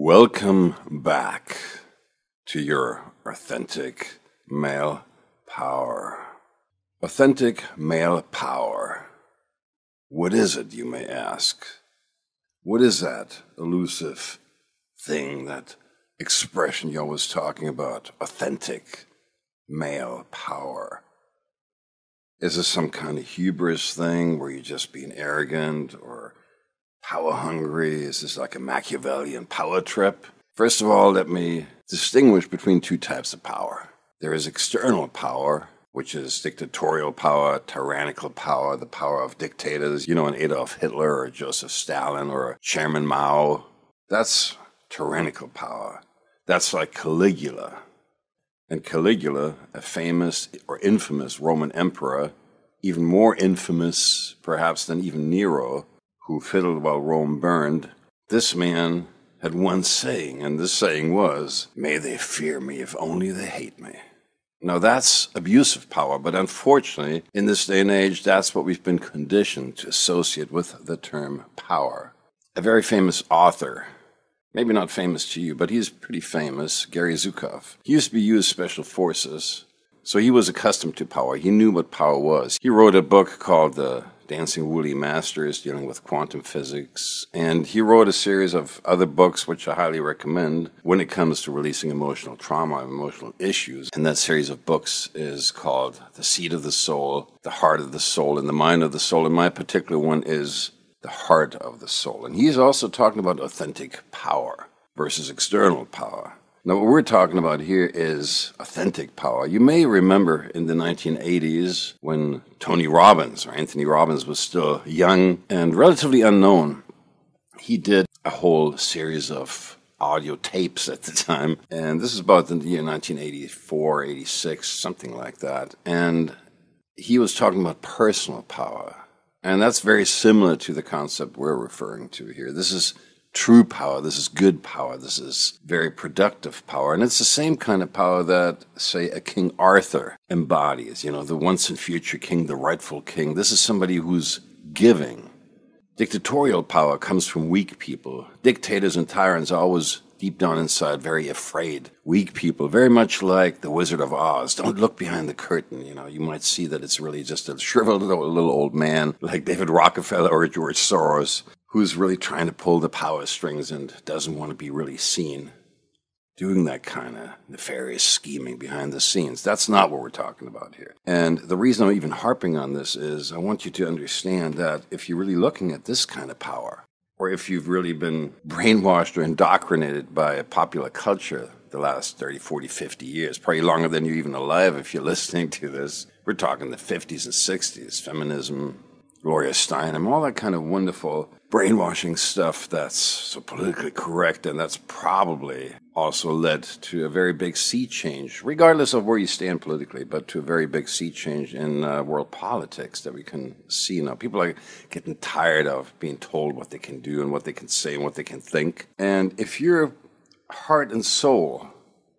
Welcome back to your authentic male power. Authentic male power. What is it, you may ask? What is that elusive thing, that expression you're always talking about? Authentic male power. Is this some kind of hubris thing where you're just being arrogant or power hungry? Is this like a Machiavellian power trip? First of all, let me distinguish between two types of power. There is external power, which is dictatorial power, tyrannical power, the power of dictators, an Adolf Hitler or Joseph Stalin or Chairman Mao. That's tyrannical power. That's like Caligula. And Caligula, a famous or infamous Roman emperor, even more infamous perhaps than even Nero, who fiddled while Rome burned, this man had one saying, and this saying was, "May they fear me if only they hate me." Now that's abusive power, but unfortunately, in this day and age, that's what we've been conditioned to associate with the term power. A very famous author, maybe not famous to you, but he's pretty famous, Gary Zukov. He used to be U.S. Special Forces, so he was accustomed to power. He knew what power was. He wrote a book called The Dancing Woolly Masters, dealing with quantum physics, and he wrote a series of other books which I highly recommend when it comes to releasing emotional trauma, emotional issues. And that series of books is called The Seed of the Soul, The Heart of the Soul, and The Mind of the Soul, and my particular one is The Heart of the Soul. And he's also talking about authentic power versus external power. Now, what we're talking about here is authentic power. You may remember in the 1980s when Tony Robbins, or Anthony Robbins, was still young and relatively unknown. He did a whole series of audio tapes at the time, and this is about the year 1984, 86, something like that. And he was talking about personal power. And that's very similar to the concept we're referring to here. This is true power, this is good power, this is very productive power. And it's the same kind of power that, say, a King Arthur embodies, the once and future king, the rightful king. This is somebody who's giving. Dictatorial power comes from weak people. Dictators and tyrants are always deep down inside very afraid. Weak people, very much like the Wizard of Oz. Don't look behind the curtain. You might see that it's really just a shriveled little old man like David Rockefeller or George Soros, who's really trying to pull the power strings and doesn't want to be really seen doing that kind of nefarious scheming behind the scenes. That's not what we're talking about here. And the reason I'm even harping on this is I want you to understand that if you're really looking at this kind of power, or if you've really been brainwashed or indoctrinated by a popular culture the last 30, 40, 50 years, probably longer than you're even alive if you're listening to this. We're talking the 50s and 60s, feminism, Gloria Steinem, all that kind of wonderful brainwashing stuff that's so politically correct, and that's probably also led to a very big sea change, regardless of where you stand politically, but to a very big sea change in world politics that we can see now. People are getting tired of being told what they can do and what they can say and what they can think. And if your heart and soul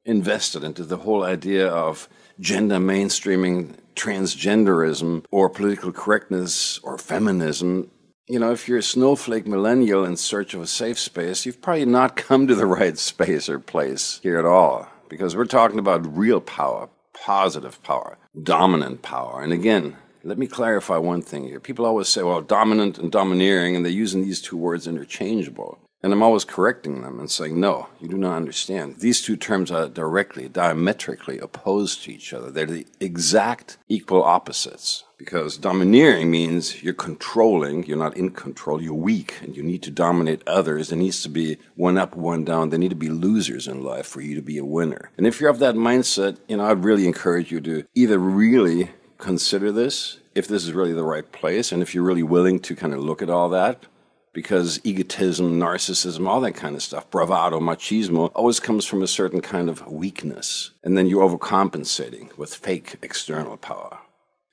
invested into the whole idea of gender mainstreaming, transgenderism, or political correctness, or feminism, if you're a snowflake millennial in search of a safe space, you've probably not come to the right space or place here at all, because we're talking about real power, positive power, dominant power. And again, let me clarify one thing here. People always say, well, dominant and domineering, and they're using these two words interchangeable. And I'm always correcting them and saying, no, you do not understand. These two terms are diametrically opposed to each other. They're the exact equal opposites. Because domineering means you're controlling, you're not in control, you're weak, and you need to dominate others. There needs to be one up, one down. There need to be losers in life for you to be a winner. And if you're of that mindset, I'd really encourage you to either really consider this, if this is really the right place, and if you're really willing to kind of look at all that, because egotism, narcissism, all that kind of stuff, bravado, machismo, always comes from a certain kind of weakness. And then you're overcompensating with fake external power.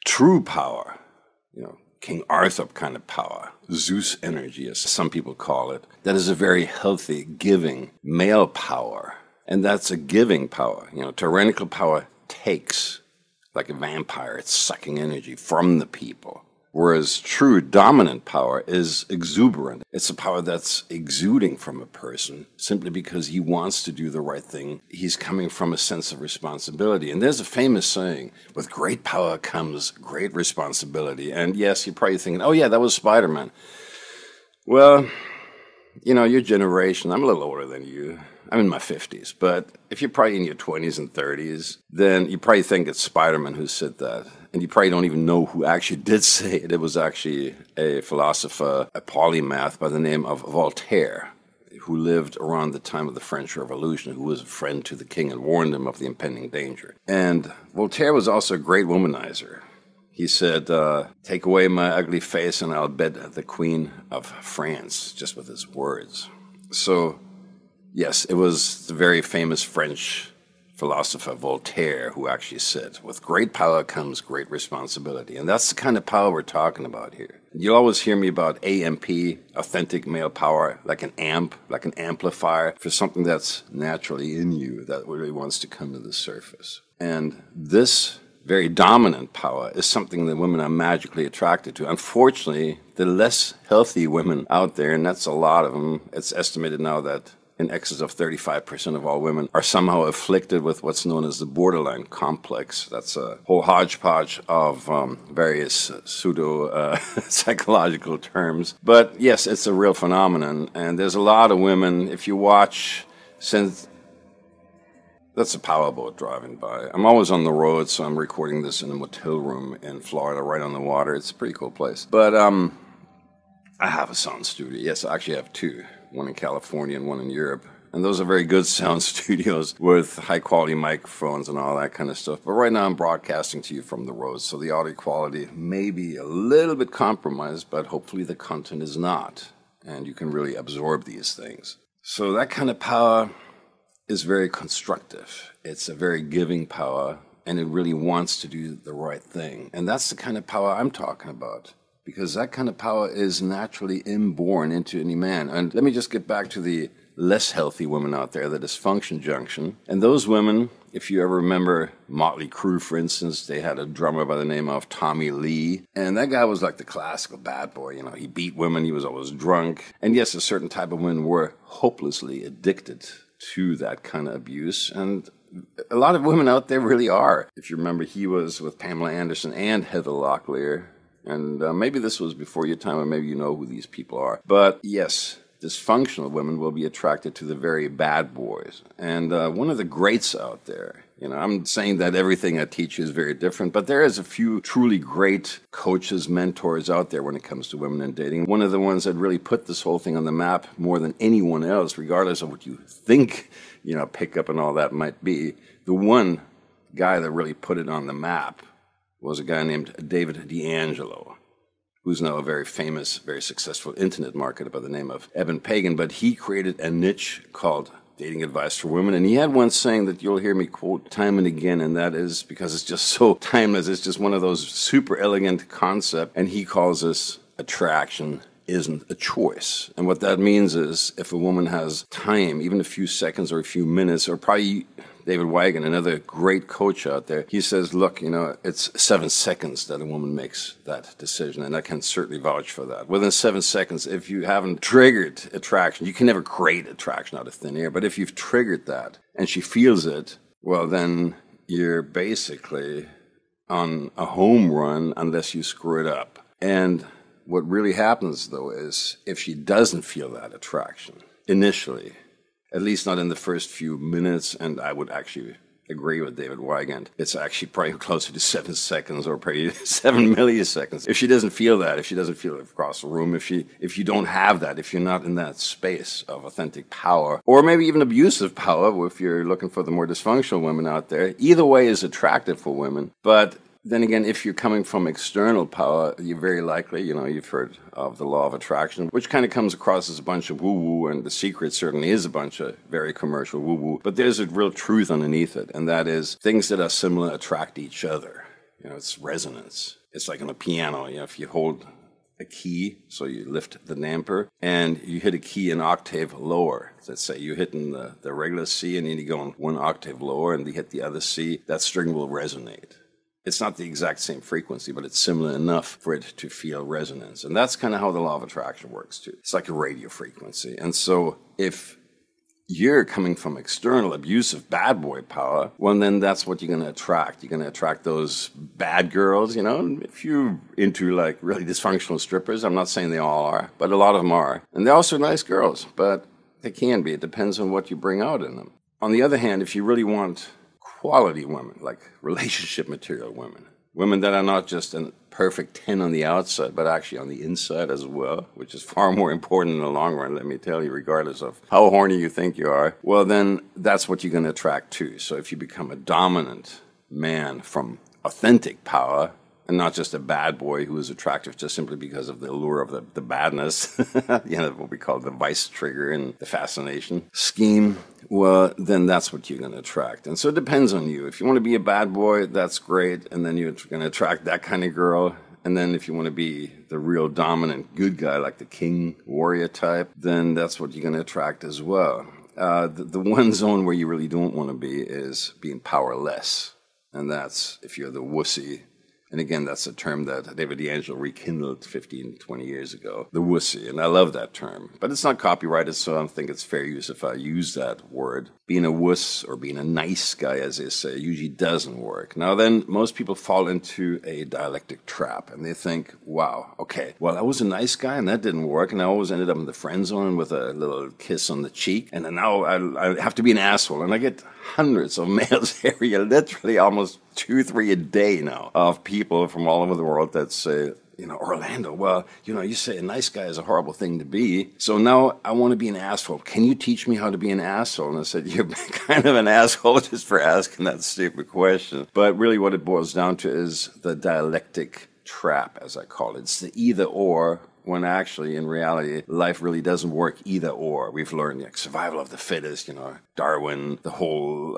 True power, King Arthur kind of power, Zeus energy, as some people call it, that is a very healthy, giving, male power. And that's a giving power. Tyrannical power takes, like a vampire, it's sucking energy from the people. Whereas true dominant power is exuberant. It's a power that's exuding from a person simply because he wants to do the right thing. He's coming from a sense of responsibility. And there's a famous saying, with great power comes great responsibility. And yes, you're probably thinking, oh yeah, that was Spider-Man. Well, you know, your generation, I'm a little older than you. I'm in my 50s. But if you're probably in your 20s and 30s, then you probably think it's Spider-Man who said that. And you probably don't even know who actually did say it. It was actually a philosopher, a polymath by the name of Voltaire, who lived around the time of the French Revolution, who was a friend to the king and warned him of the impending danger. And Voltaire was also a great womanizer. He said, take away my ugly face and I'll bed the Queen of France, just with his words. So, yes, it was the very famous French philosopher Voltaire who actually said, with great power comes great responsibility. And that's the kind of power we're talking about here. You'll always hear me about AMP, authentic male power, like an amp, like an amplifier for something that's naturally in you that really wants to come to the surface. And this very dominant power is something that women are magically attracted to. Unfortunately, the less healthy women out there, and that's a lot of them, it's estimated now that in excess of 35% of all women are somehow afflicted with what's known as the borderline complex. That's a whole hodgepodge of various pseudo-psychological terms. But yes, it's a real phenomenon. And there's a lot of women, if you watch, since that's a powerboat driving by. I'm always on the road, so I'm recording this in a motel room in Florida, right on the water. It's a pretty cool place. But I have a sound studio. Yes, I actually have two. One in California and one in Europe. And those are very good sound studios with high-quality microphones and all that kind of stuff. But right now I'm broadcasting to you from the road, so the audio quality may be a little bit compromised, but hopefully the content is not. And you can really absorb these things. So that kind of power is very constructive. It's a very giving power, and it really wants to do the right thing. And that's the kind of power I'm talking about, because that kind of power is naturally inborn into any man. And let me just get back to the less healthy women out there, the dysfunction junction. And those women, if you ever remember Motley Crue, for instance, they had a drummer by the name of Tommy Lee. And that guy was like the classical bad boy. You know, he beat women, he was always drunk. And yes, a certain type of women were hopelessly addicted to that kind of abuse. And a lot of women out there really are. If you remember, he was with Pamela Anderson and Heather Locklear. And maybe this was before your time, or maybe you know who these people are. But yes, dysfunctional women will be attracted to the very bad boys. And one of the greats out there, you know, I'm saying that everything I teach you is very different, but there is a few truly great coaches, mentors out there when it comes to women and dating. One of the ones that really put this whole thing on the map more than anyone else, regardless of what you think, you know, pickup and all that might be, the one guy that really put it on the map was a guy named David D'Angelo, who's now a very famous, very successful internet marketer by the name of Eben Pagan. But he created a niche called Dating Advice for Women. And he had one saying that you'll hear me quote time and again, and that is because it's just so timeless. It's just one of those super elegant concepts. And he calls this attraction isn't a choice. And what that means is if a woman has time, even a few seconds or a few minutes, or probably David Wagon, another great coach out there, he says, look, you know, it's 7 seconds that a woman makes that decision, and I can certainly vouch for that. Within 7 seconds, if you haven't triggered attraction, you can never create attraction out of thin air, but if you've triggered that and she feels it, well, then you're basically on a home run unless you screw it up. And what really happens, though, is if she doesn't feel that attraction initially, at least not in the first few minutes, and I would actually agree with David Wygant, it's actually probably closer to 7 seconds or probably 7 milliseconds. If she doesn't feel that, if she doesn't feel it across the room, if you don't have that, if you're not in that space of authentic power, or maybe even abusive power, if you're looking for the more dysfunctional women out there, either way is attractive for women. But then again, if you're coming from external power, you're very likely, you know, you've heard of the law of attraction, which kind of comes across as a bunch of woo-woo, and The Secret certainly is a bunch of very commercial woo-woo, but there's a real truth underneath it, and that is things that are similar attract each other. You know, it's resonance. It's like on a piano, you know, if you hold a key, so you lift the damper, and you hit a key an octave lower. Let's say you're hitting the regular C, and then you go one octave lower, and you hit the other C, that string will resonate. It's not the exact same frequency, but it's similar enough for it to feel resonance. And that's kind of how the law of attraction works too. It's like a radio frequency. And so if you're coming from external abusive bad boy power, well, then that's what you're going to attract. You're going to attract those bad girls, you know. If you're into like really dysfunctional strippers, I'm not saying they all are, but a lot of them are. And they're also nice girls, but they can be. It depends on what you bring out in them. On the other hand, if you really want quality women, like relationship material women, women that are not just a perfect 10 on the outside, but actually on the inside as well, which is far more important in the long run, let me tell you, regardless of how horny you think you are, well, then that's what you're going to attract too. So if you become a dominant man from authentic power, and not just a bad boy who is attractive just simply because of the allure of the badness, you know, what we call the vice trigger and the fascination scheme, well, then that's what you're going to attract. And so it depends on you. If you want to be a bad boy, that's great, and then you're going to attract that kind of girl. And then if you want to be the real dominant good guy, like the king warrior type, then that's what you're going to attract as well. The one zone where you really don't want to be is being powerless. And that's if you're the wussy. And again, that's a term that David D'Angelo rekindled 15, 20 years ago, the wussy. And I love that term. But it's not copyrighted, so I don't think it's fair use if I use that word. Being a wuss or being a nice guy, as they say, usually doesn't work. Now then, most people fall into a dialectic trap, and they think, wow, okay, well, I was a nice guy, and that didn't work, and I always ended up in the friend zone with a little kiss on the cheek, and then now I have to be an asshole. And I get hundreds of mails every year, literally almost 2-3 a day now, of people from all over the world that say, you know, Orlando, well, you know, you say a nice guy is a horrible thing to be. So now I want to be an asshole. Can you teach me how to be an asshole? And I said, you're kind of an asshole just for asking that stupid question. But really what it boils down to is the dialectic trap, as I call it. It's the either or, when actually, in reality, life really doesn't work either or. We've learned like survival of the fittest, you know, Darwin, the whole,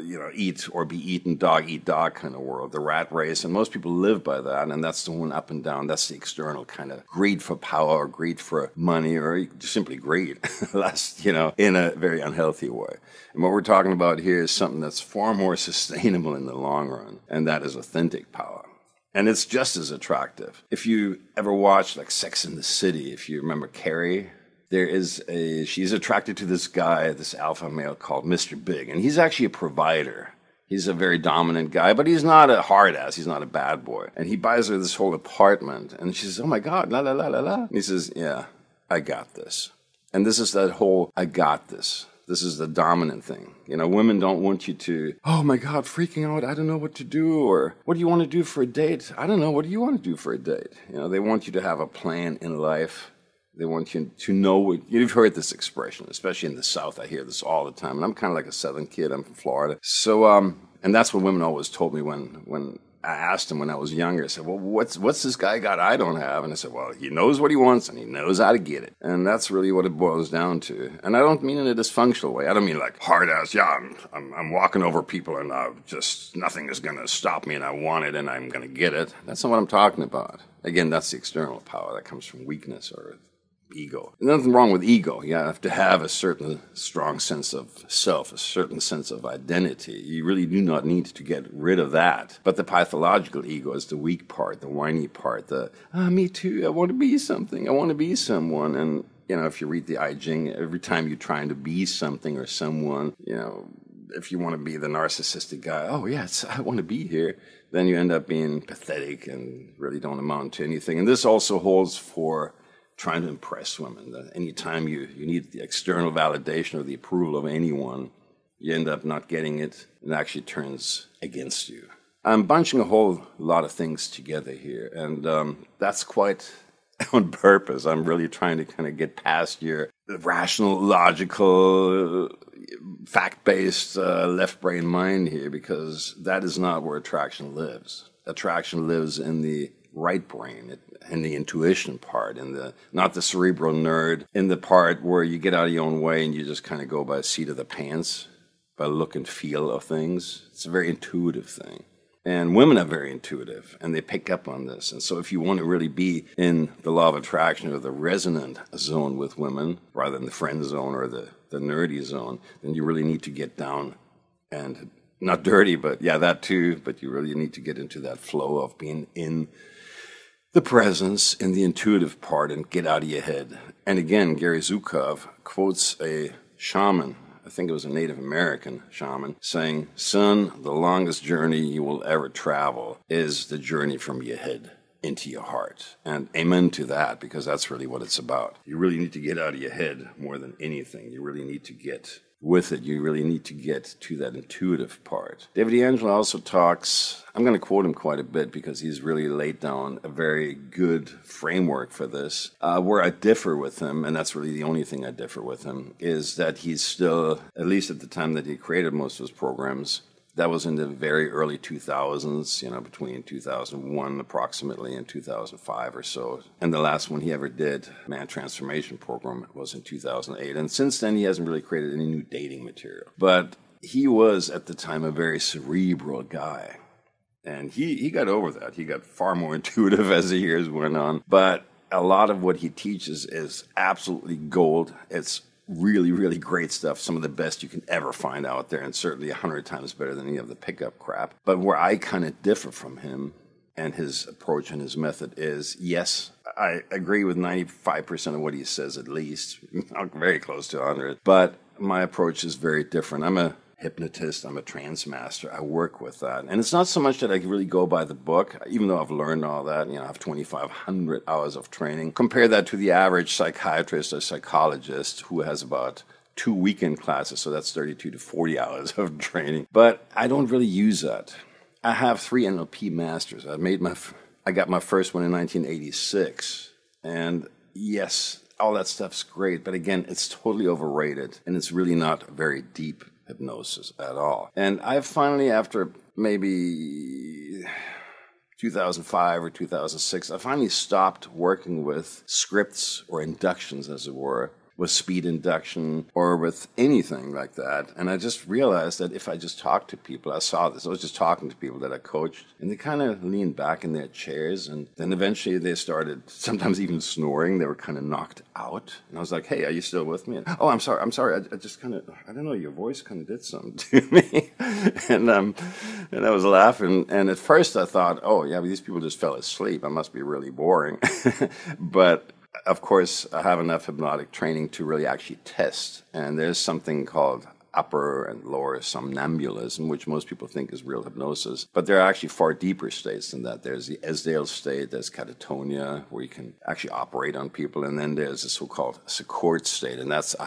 you know, eat or be eaten, dog eat dog kind of world, the rat race. And most people live by that. And that's the one up and down. That's the external kind of greed for power or greed for money or simply greed, less, you know, in a very unhealthy way. And what we're talking about here is something that's far more sustainable in the long run. And that is authentic power. And it's just as attractive. If you ever watch like Sex and the City, if you remember Carrie, she's attracted to this guy, this alpha male called Mr. Big. And he's actually a provider. He's a very dominant guy, but he's not a hard ass. He's not a bad boy. And he buys her this whole apartment. And she says, oh my God, la la la la la. And he says, yeah, I got this. And this is that whole, I got this. This is the dominant thing. You know, women don't want you to, oh my God, freaking out, I don't know what to do, or what do you want to do for a date? I don't know, what do you want to do for a date? You know, they want you to have a plan in life. They want you to know what, you've heard this expression, especially in the South. I hear this all the time. And I'm kind of like a Southern kid. I'm from Florida. So, and that's what women always told me when I asked them when I was younger. I said, well, what's this guy got I don't have? And I said, well, he knows what he wants and he knows how to get it. And that's really what it boils down to. And I don't mean in a dysfunctional way. I don't mean like hard ass, yeah, I'm walking over people and just nothing is going to stop me and I want it and I'm going to get it. That's not what I'm talking about. Again, that's the external power that comes from weakness or ego. There's nothing wrong with ego. You have to have a certain strong sense of self, a certain sense of identity. You really do not need to get rid of that. But the pathological ego is the weak part, the whiny part, me too, I want to be something, I want to be someone. And, you know, if you read the I Ching, every time you're trying to be something or someone, you know, if you want to be the narcissistic guy, oh yes, I want to be here, then you end up being pathetic and really don't amount to anything. And this also holds for trying to impress women. That anytime you need the external validation or the approval of anyone, you end up not getting it, and it actually turns against you. I'm bunching a whole lot of things together here, and that's quite on purpose. I'm really trying to kind of get past your rational, logical, fact-based left brain mind here, because that is not where attraction lives. Attraction lives in the right brain, in the intuition part, not the cerebral nerd, in the part where you get out of your own way and you just kind of go by the seat of the pants, by look and feel of things. It's a very intuitive thing. And women are very intuitive, and they pick up on this. And so if you want to really be in the law of attraction or the resonant zone with women, rather than the friend zone or the nerdy zone, then you really need to get down and not dirty, but yeah, that too. But you really need to get into that flow of being in the presence, in the intuitive part, and get out of your head. And again, Gary Zukov quotes a shaman, I think it was a Native American shaman, saying, "Son, the longest journey you will ever travel is the journey from your head into your heart." And amen to that, because that's really what it's about. You really need to get out of your head more than anything. You really need to get with it. You really need to get to that intuitive part. David D'Angelo also talks, I'm going to quote him quite a bit because he's really laid down a very good framework for this. Where I differ with him, and that's really the only thing I differ with him, is that he's still, at least at the time that he created most of his programs, that was in the very early 2000s, between 2001 approximately and 2005 or so. And the last one he ever did, Man Transformation Program, was in 2008. And since then, he hasn't really created any new dating material. But he was, at the time, a very cerebral guy. And he got over that. He got far more intuitive as the years went on. But a lot of what he teaches is absolutely gold. It's really, really great stuff. Some of the best you can ever find out there, and certainly 100 times better than any of the pickup crap. But where I kind of differ from him and his approach and his method is, yes, I agree with 95% of what he says at least. I'm very close to 100. But my approach is very different. I'm a hypnotist, I'm a trance master. I work with that. And it's not so much that I really go by the book, even though I've learned all that. I have 2,500 hours of training. Compare that to the average psychiatrist or psychologist who has about 2 weekend classes, so that's 32 to 40 hours of training. But I don't really use that. I have 3 NLP masters. I got my first one in 1986. And yes, all that stuff's great, but again, it's totally overrated, and it's really not very deep hypnosis at all. And I've finally, after maybe 2005 or 2006, I finally stopped working with scripts or inductions, as it were, with speed induction or with anything like that. And I just realized that if I just talked to people, I saw this, I was just talking to people that I coached, and they kind of leaned back in their chairs, and then eventually they started sometimes even snoring. They were kind of knocked out. And I was like, "Hey, are you still with me?" "Oh, I'm sorry. I just kind of, I don't know, your voice kind of did something to me." and I was laughing. And at first I thought, "Oh, yeah, these people just fell asleep. I must be really boring." But of course, I have enough hypnotic training to really actually test. And there's something called upper and lower somnambulism, which most people think is real hypnosis. But there are actually far deeper states than that. There's the Esdale state, there's catatonia, where you can actually operate on people. And then there's the so-called Secord state, and that's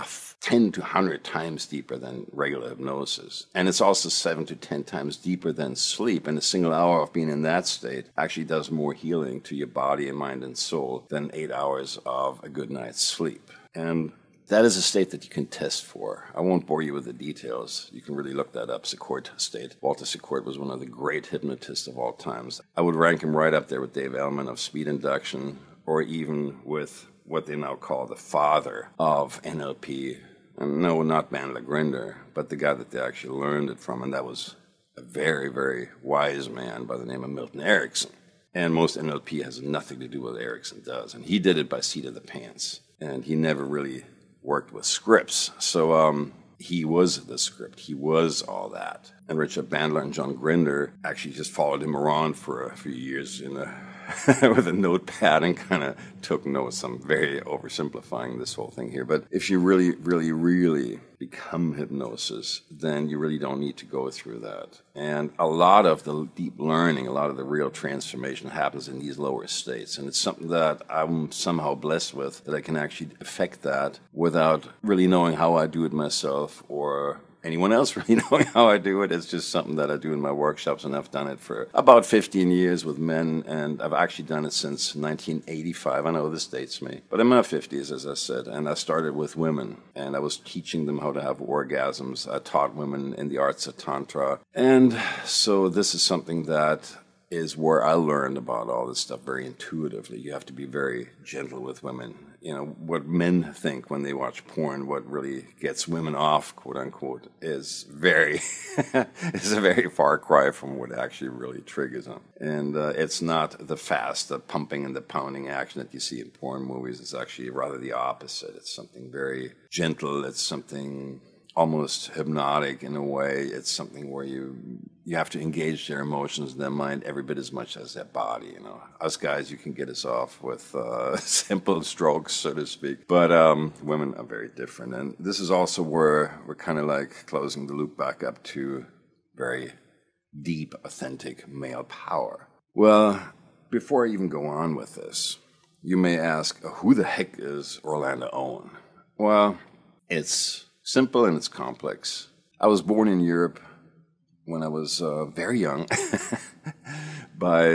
10 to 100 times deeper than regular hypnosis. And it's also 7 to 10 times deeper than sleep. And a single hour of being in that state actually does more healing to your body and mind and soul than 8 hours of a good night's sleep. And that is a state that you can test for. I won't bore you with the details. You can really look that up, Secord state. Walter Secord was one of the great hypnotists of all times. I would rank him right up there with Dave Ellman of speed induction, or even with what they now call the father of NLP. And no, not Bandler Grinder, but the guy that they actually learned it from, and that was a very, very wise man by the name of Milton Erickson. And most NLP has nothing to do with what Erickson does, and he did it by seat of the pants. And he never really worked with scripts. So he was the script. He was all that. And Richard Bandler and John Grinder actually just followed him around for a few years with a notepad and kind of took notes. I'm very oversimplifying this whole thing here. But if you really, really, really become hypnosis, then you really don't need to go through that. And a lot of the deep learning, a lot of the real transformation happens in these lower states. And it's something that I'm somehow blessed with, that I can actually affect that without really knowing how I do it myself or anyone else really knowing how I do it. It's just something that I do in my workshops, and I've done it for about 15 years with men, and I've actually done it since 1985. I know this dates me, but in my 50s, as I said, and I started with women, and I was teaching them how to have orgasms. I taught women in the arts of Tantra, and so this is something that is where I learned about all this stuff very intuitively. You have to be very gentle with women. You know, what men think when they watch porn, what really gets women off, quote unquote, is is a very far cry from what actually really triggers them. And it's not the fast, the pumping and the pounding action that you see in porn movies. It's actually rather the opposite. It's something very gentle. It's something almost hypnotic in a way. It's something where you have to engage their emotions and their mind every bit as much as their body. You know, us guys, you can get us off with simple strokes, so to speak. But women are very different, and this is also where we're kind of like closing the loop back up to very deep, authentic male power. Well, before I even go on with this, you may ask, who the heck is Orlando Owen? Well, it's simple and it's complex. I was born in Europe when I was very young by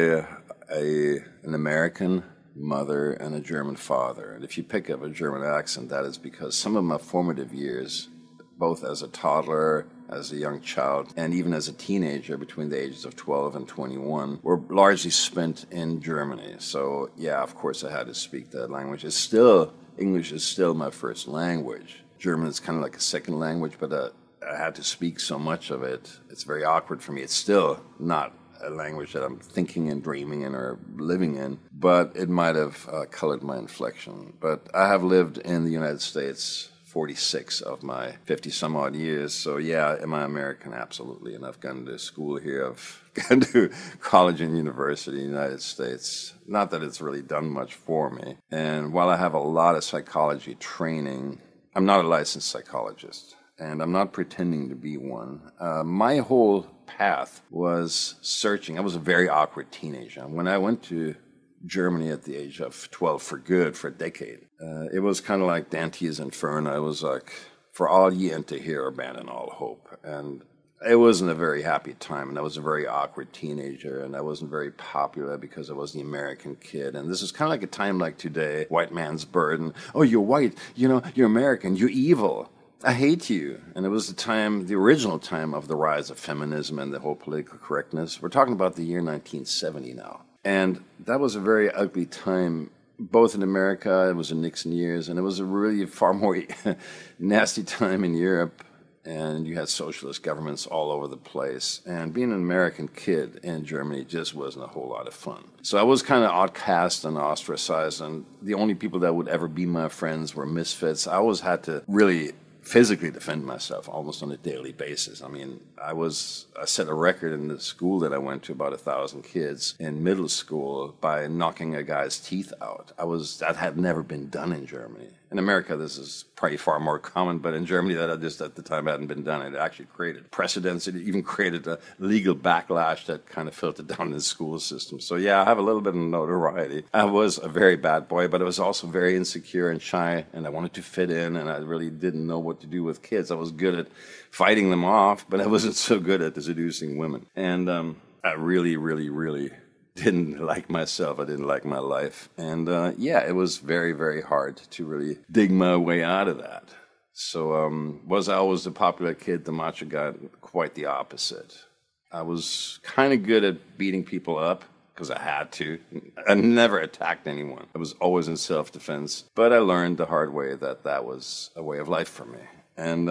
an American mother and a German father. And if you pick up a German accent, that is because some of my formative years, both as a toddler, as a young child, and even as a teenager between the ages of 12 and 21, were largely spent in Germany. So, yeah, of course I had to speak that language. English is still my first language. German is kind of like a second language, but I had to speak so much of it. It's very awkward for me. It's still not a language that I'm thinking and dreaming in or living in, but it might have colored my inflection. But I have lived in the United States 46 of my 50 some odd years. So yeah, am I American? Absolutely. And I've gone to school here. I've gone to college and university in the United States. Not that it's really done much for me. And while I have a lot of psychology training, I'm not a licensed psychologist. And I'm not pretending to be one. My whole path was searching. I was a very awkward teenager. When I went to Germany at the age of 12 for good, for a decade, it was kind of like Dante's Inferno. It was like, for all ye enter here, abandon all hope. And it wasn't a very happy time, and I was a very awkward teenager, and I wasn't very popular because I was the American kid. And this is kind of like a time like today, white man's burden. Oh, you're white, you're American, you're evil. I hate you. And it was the original time of the rise of feminism and the whole political correctness. We're talking about the year 1970 now. And that was a very ugly time, both in America, it was the Nixon years, and it was a really far more nasty time in Europe. And you had socialist governments all over the place. And being an American kid in Germany just wasn't a whole lot of fun. So I was kind of outcast and ostracized, and the only people that would ever be my friends were misfits. I always had to really physically defend myself almost on a daily basis. I mean, I set a record in the school that I went to, about 1,000 kids in middle school, by knocking a guy's teeth out. That had never been done in Germany. In America, this is probably far more common, but in Germany, that just at the time hadn't been done. It actually created precedents. It even created a legal backlash that kind of filtered down the school system. So yeah, I have a little bit of notoriety. I was a very bad boy, but I was also very insecure and shy, and I wanted to fit in, and I really didn't know what to do with kids. I was good at fighting them off, but I wasn't so good at seducing women. And I really, really, really didn't like myself. I didn't like my life. And yeah, it was very, very hard to really dig my way out of that. So was I always the popular kid, the macho guy? Quite the opposite. I was kind of good at beating people up because I had to. I never attacked anyone. I was always in self-defense. But I learned the hard way that was a way of life for me. And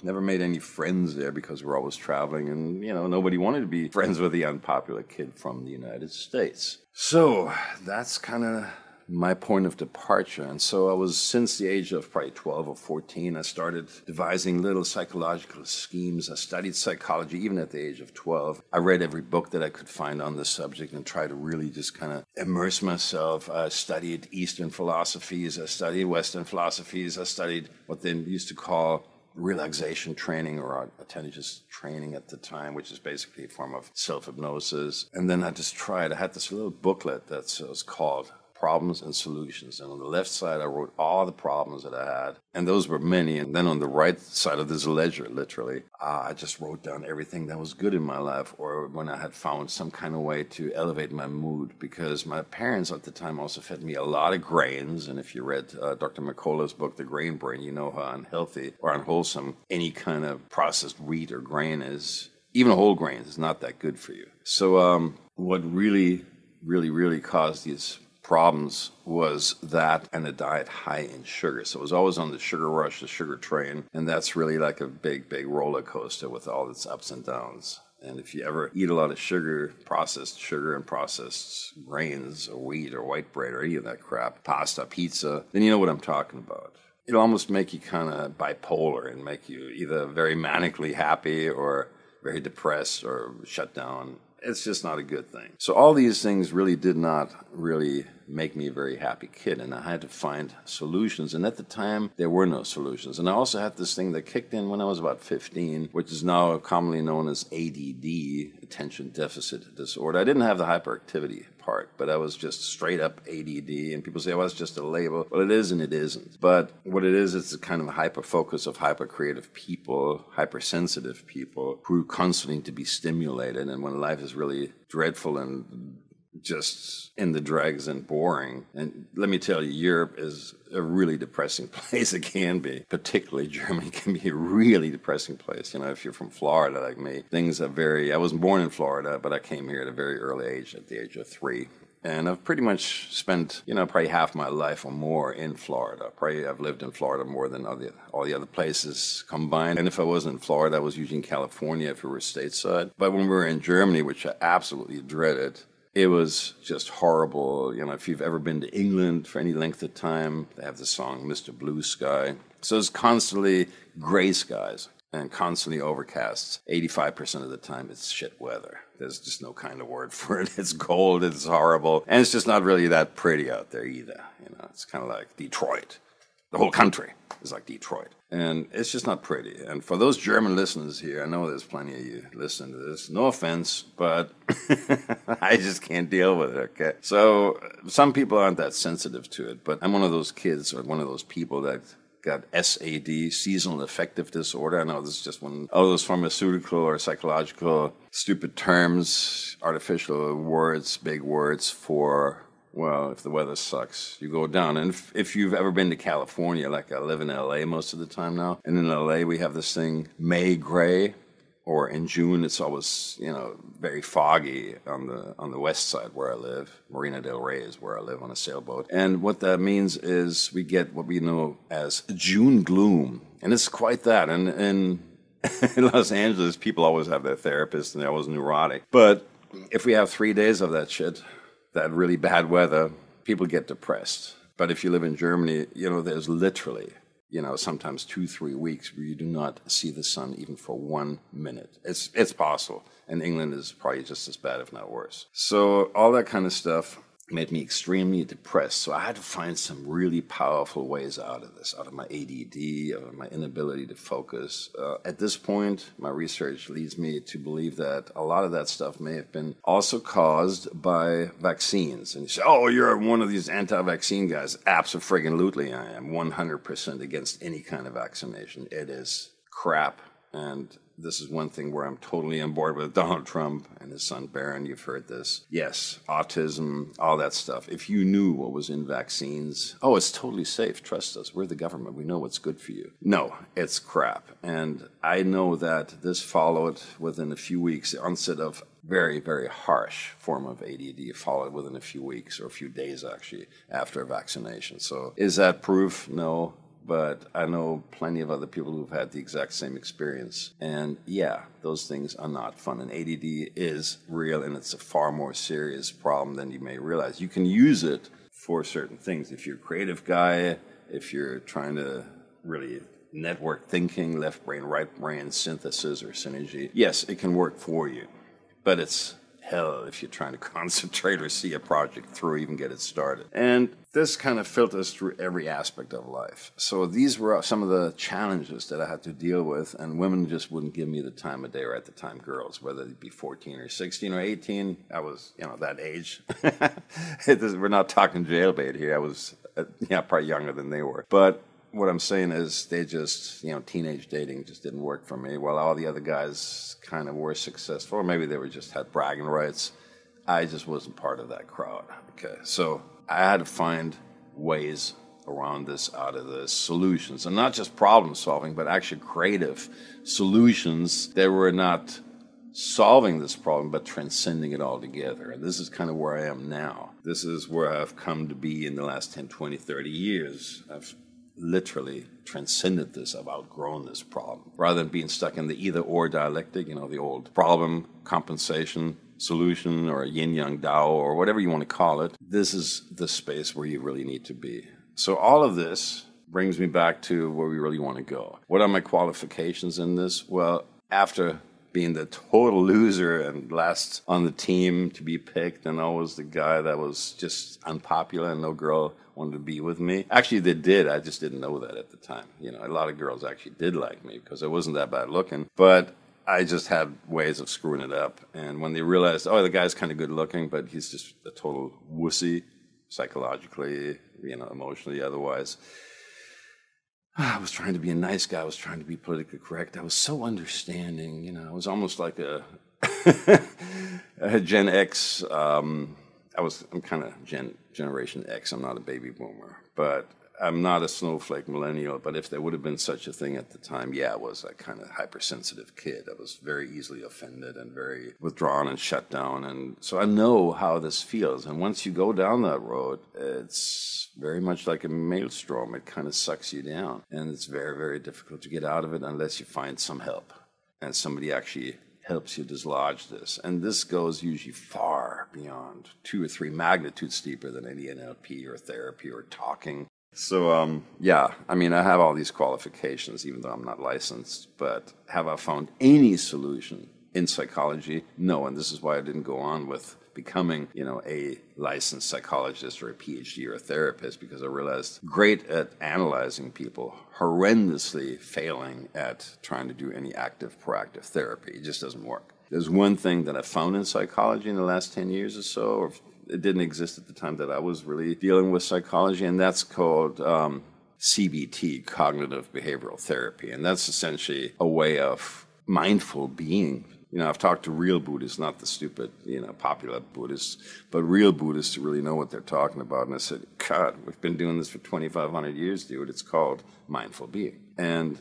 never made any friends there because we were always traveling, and nobody wanted to be friends with the unpopular kid from the United States. So that's kind of my point of departure. And so I was, since the age of probably 12 or 14, I started devising little psychological schemes. I studied psychology even at the age of 12. I read every book that I could find on the subject and tried to really just kind of immerse myself. I studied Eastern philosophies. I studied Western philosophies. I studied what they used to call relaxation training, or attentious training at the time, which is basically a form of self-hypnosis. And then I had this little booklet that was called Problems and Solutions. And on the left side, I wrote all the problems that I had. And those were many. And then on the right side of this ledger, literally, I just wrote down everything that was good in my life, or when I had found some kind of way to elevate my mood. Because my parents at the time also fed me a lot of grains. And if you read Dr. McCullough's book, The Grain Brain, you know how unhealthy or unwholesome any kind of processed wheat or grain is. Even whole grains is not that good for you. So what really, really, really caused these problems was that, and a diet high in sugar. So it was always on the sugar rush, the sugar train, and that's really like a big, big roller coaster with all its ups and downs. And if you ever eat a lot of sugar and processed grains or wheat or white bread or any of that crap, pasta, pizza, then you know what I'm talking about. it'll almost make you kind of bipolar and make you either very manically happy or very depressed or shut down. It's just not a good thing. So all these things really did not really make me a very happy kid, and I had to find solutions. And at the time, there were no solutions. And I also had this thing that kicked in when I was about 15, which is now commonly known as ADD, Attention Deficit Disorder. I didn't have the hyperactivity part, but I was just straight up ADD. And people say, well, it's just a label. Well, it is and it isn't. But what it is, it's a kind of hyper-focus of hyper-creative people, hypersensitive people who constantly need to be stimulated. And when life is really dreadful and just in the dregs and boring. And let me tell you, Europe is a really depressing place. It can be. Particularly Germany can be a really depressing place. You know, if you're from Florida like me, things are I wasn't born in Florida, but I came here at a very early age, at the age of 3. And I've pretty much spent, probably half my life or more in Florida. Probably I've lived in Florida more than all the other places combined. And if I wasn't in Florida, I was usually in California if we were stateside. But when we were in Germany, which I absolutely dreaded, it was just horrible. If you've ever been to England for any length of time, they have the song Mr. Blue Sky. So it's constantly gray skies and constantly overcasts. 85% of the time, it's shit weather. There's just no kind of word for it. It's cold, it's horrible, and it's just not really that pretty out there either. It's kind of like Detroit. The whole country is like Detroit. And it's just not pretty. And for those German listeners here, I know there's plenty of you listening to this. No offense, but I just can't deal with it, okay? So some people aren't that sensitive to it, but I'm one of those kids or one of those people that got SAD, seasonal affective disorder. I know this is just one of those pharmaceutical or psychological stupid terms, artificial words, big words for, well, if the weather sucks, you go down. And if you've ever been to California, like I live in LA most of the time now, and in LA we have this thing, May gray, or in June it's always, very foggy on the west side where I live. Marina del Rey is where I live on a sailboat. And what that means is we get what we know as June gloom. And it's quite that. And in Los Angeles, people always have their therapist and they're always neurotic. But if we have 3 days of that shit, that really bad weather, people get depressed. But if you live in Germany, there's literally, sometimes 2-3 weeks where you do not see the sun even for 1 minute. It's possible. And England is probably just as bad, if not worse. So all that kind of stuff made me extremely depressed. So I had to find some really powerful ways out of this, out of my ADD, out of my inability to focus. At this point, my research leads me to believe that a lot of that stuff may have been also caused by vaccines. And you say, oh, you're one of these anti-vaccine guys. Absolutely, I am 100% against any kind of vaccination. It is crap. And this is one thing where I'm totally on board with Donald Trump and his son Barron. You've heard this. Yes, autism, all that stuff. If you knew what was in vaccines, oh, it's totally safe. Trust us. We're the government. We know what's good for you. No, it's crap. And I know that this followed within a few weeks. The onset of very, very harsh form of ADD followed within a few weeks or a few days, actually, after a vaccination. So is that proof? No. But I know plenty of other people who've had the exact same experience. And yeah, those things are not fun. And ADD is real, and it's a far more serious problem than you may realize. You can use it for certain things. If you're a creative guy, if you're trying to really network thinking, left brain, right brain, synthesis or synergy, yes, it can work for you. But it's hell if you're trying to concentrate or see a project through, even get it started. And this kind of filters through every aspect of life. So these were some of the challenges that I had to deal with, and women just wouldn't give me the time of day, or at the time girls, whether it be 14 or 16 or 18. I was, that age. We're not talking jailbait here. I was, probably younger than they were. But what I'm saying is they just, teenage dating just didn't work for me. While all the other guys kind of were successful, or maybe they were just had bragging rights, I just wasn't part of that crowd. Okay, so I had to find ways around this, out of this, solutions. And not just problem solving, but actually creative solutions that were not solving this problem, but transcending it altogether. And this is kind of where I am now. This is where I've come to be in the last 10, 20, 30 years. I've literally transcended this. I've outgrown this problem. Rather than being stuck in the either-or dialectic, the old problem, compensation, solution, or yin-yang Dao, or whatever you want to call it, this is the space where you really need to be. So all of this brings me back to where we really want to go. What are my qualifications in this? Well, after being the total loser and last on the team to be picked, and always the guy that was just unpopular and no girl wanted to be with me. Actually, they did. I just didn't know that at the time. You know, a lot of girls actually did like me because I wasn't that bad looking. But I just had ways of screwing it up. And when they realized, oh, the guy's kind of good looking, but he's just a total wussy, psychologically, you know, emotionally, otherwise. I was trying to be a nice guy. I was trying to be politically correct. I was so understanding. You know, I was almost like a Gen X. I'm kind of Generation X. I'm not a baby boomer, but I'm not a snowflake millennial. But if there would have been such a thing at the time, yeah, I was a kind of hypersensitive kid. I was very easily offended and very withdrawn and shut down. And so I know how this feels. And once you go down that road, it's very much like a maelstrom. It kind of sucks you down. And it's very, very difficult to get out of it unless you find some help and somebody actually helps you dislodge this. And this goes usually far beyond 2 or 3 magnitudes steeper than any NLP or therapy or talking. So, yeah, I mean, I have all these qualifications, even though I'm not licensed, but have I found any solution in psychology? No, and this is why I didn't go on with becoming, you know, a licensed psychologist or a PhD or a therapist, because I realized great at analyzing people, horrendously failing at trying to do any active, proactive therapy. It just doesn't work. There's one thing that I found in psychology in the last 10 years or so, or it didn't exist at the time that I was really dealing with psychology, and that's called CBT, cognitive behavioral therapy. And that's essentially a way of mindful being. You know, I've talked to real Buddhists, not the stupid, you know, popular Buddhists, but real Buddhists who really know what they're talking about. And I said, God, we've been doing this for 2,500 years, dude. It's called mindful being. And